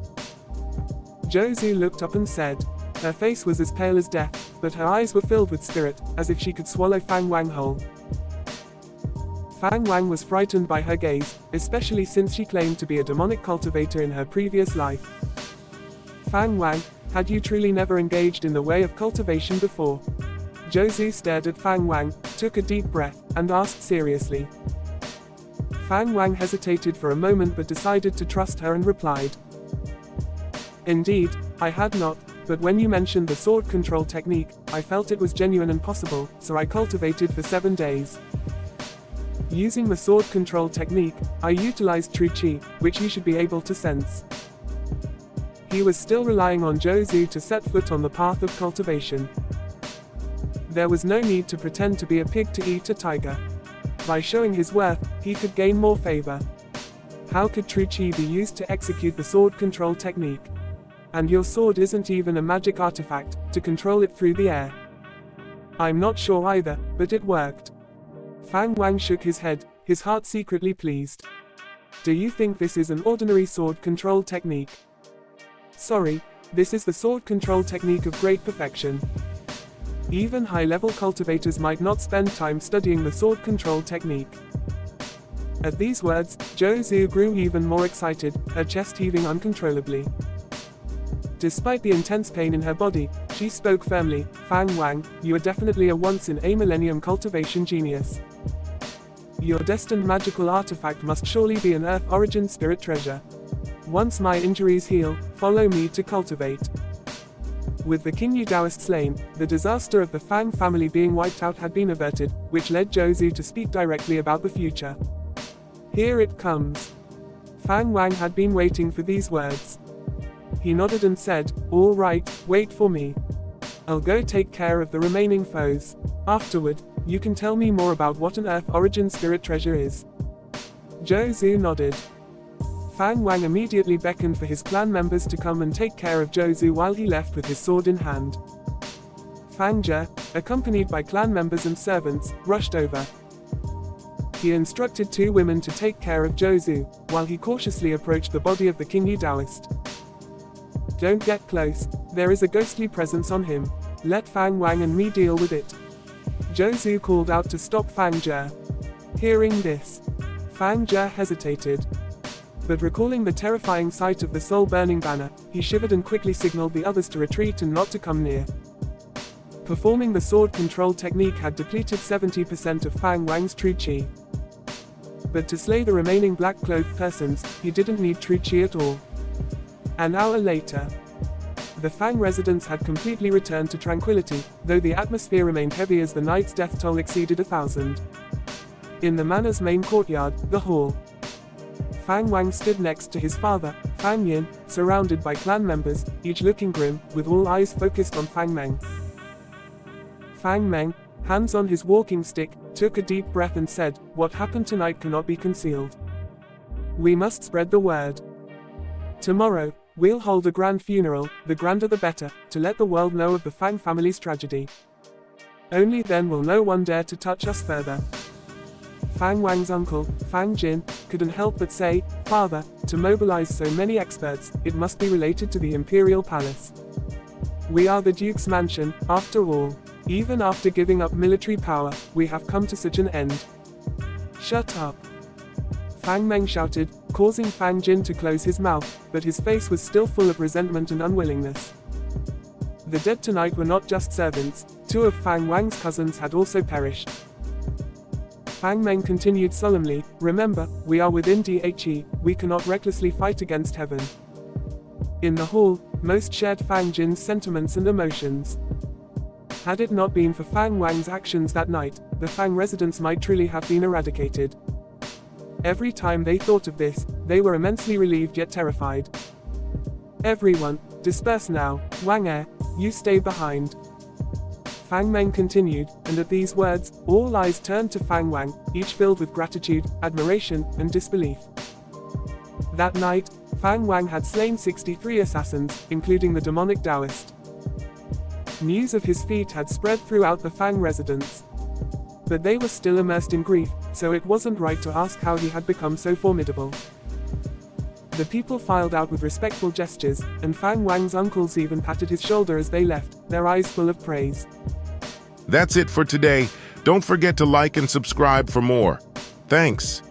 Zhou Xue looked up and said. Her face was as pale as death, but her eyes were filled with spirit, as if she could swallow Fang Wang whole. Fang Wang was frightened by her gaze, especially since she claimed to be a demonic cultivator in her previous life. Fang Wang, had you truly never engaged in the way of cultivation before? Zhou Xue stared at Fang Wang, took a deep breath, and asked seriously. Fang Wang hesitated for a moment but decided to trust her and replied. Indeed, I had not, but when you mentioned the sword control technique, I felt it was genuine and possible, so I cultivated for 7 days. Using the sword control technique, I utilized true Qi, which you should be able to sense. He was still relying on Zhou Xue to set foot on the path of cultivation. There was no need to pretend to be a pig to eat a tiger. By showing his worth, he could gain more favor. How could true Qi be used to execute the sword control technique? And your sword isn't even a magic artifact, to control it through the air. I'm not sure either, but it worked. Fang Wang shook his head, his heart secretly pleased. Do you think this is an ordinary sword control technique? Sorry, this is the sword control technique of great perfection. Even high-level cultivators might not spend time studying the sword control technique. At these words, Zhou Xue grew even more excited, her chest heaving uncontrollably. Despite the intense pain in her body, she spoke firmly, Fang Wang, you are definitely a once-in-a-millennium cultivation genius. Your destined magical artifact must surely be an Earth origin spirit treasure. Once my injuries heal, follow me to cultivate. With the Qi Taoist slain, the disaster of the Fang family being wiped out had been averted, which led Zhou Xue to speak directly about the future. Here it comes. Fang Wang had been waiting for these words. He nodded and said, all right, wait for me. I'll go take care of the remaining foes. Afterward, you can tell me more about what an Earth origin spirit treasure is. Zhou Xue nodded. Fang Wang immediately beckoned for his clan members to come and take care of Zhou Xue while he left with his sword in hand. Fang Zhe, accompanied by clan members and servants, rushed over. He instructed 2 women to take care of Zhou Xue, while he cautiously approached the body of the Qi Taoist. Don't get close, there is a ghostly presence on him. Let Fang Wang and me deal with it. Zhou Xue called out to stop Fang Zhe. Hearing this, Fang Zhe hesitated. But recalling the terrifying sight of the soul-burning banner, he shivered and quickly signaled the others to retreat and not to come near. Performing the sword control technique had depleted 70% of Fang Wang's true Qi. But to slay the remaining black-clothed persons, he didn't need true Qi at all. An hour later, the Fang residence had completely returned to tranquility, though the atmosphere remained heavy as the night's death toll exceeded 1,000. In the manor's main courtyard, the hall, Fang Wang stood next to his father, Fang Yin, surrounded by clan members, each looking grim, with all eyes focused on Fang Meng. Fang Meng, hands on his walking stick, took a deep breath and said, what happened tonight cannot be concealed. We must spread the word. Tomorrow, we'll hold a grand funeral, the grander the better, to let the world know of the Fang family's tragedy. Only then will no one dare to touch us further. Fang Wang's uncle, Fang Jin, couldn't help but say, "Father, to mobilize so many experts, it must be related to the imperial palace. We are the Duke's mansion, after all. Even after giving up military power, we have come to such an end." "Shut up!" Fang Meng shouted, causing Fang Jin to close his mouth, but his face was still full of resentment and unwillingness. The dead tonight were not just servants, 2 of Fang Wang's cousins had also perished. Fang Meng continued solemnly, "Remember, we are within DHE, we cannot recklessly fight against heaven." In the hall, most shared Fang Jin's sentiments and emotions. Had it not been for Fang Wang's actions that night, the Fang residents might truly have been eradicated. Every time they thought of this, they were immensely relieved yet terrified. "Everyone, disperse now. Wang you stay behind." Fang Meng continued, and at these words, all eyes turned to Fang Wang, each filled with gratitude, admiration, and disbelief. That night, Fang Wang had slain 63 assassins, including the demonic Taoist. News of his feat had spread throughout the Fang residence. But they were still immersed in grief, so it wasn't right to ask how he had become so formidable. The people filed out with respectful gestures, and Fang Wang's uncles even patted his shoulder as they left, their eyes full of praise. That's it for today. Don't forget to like and subscribe for more. Thanks.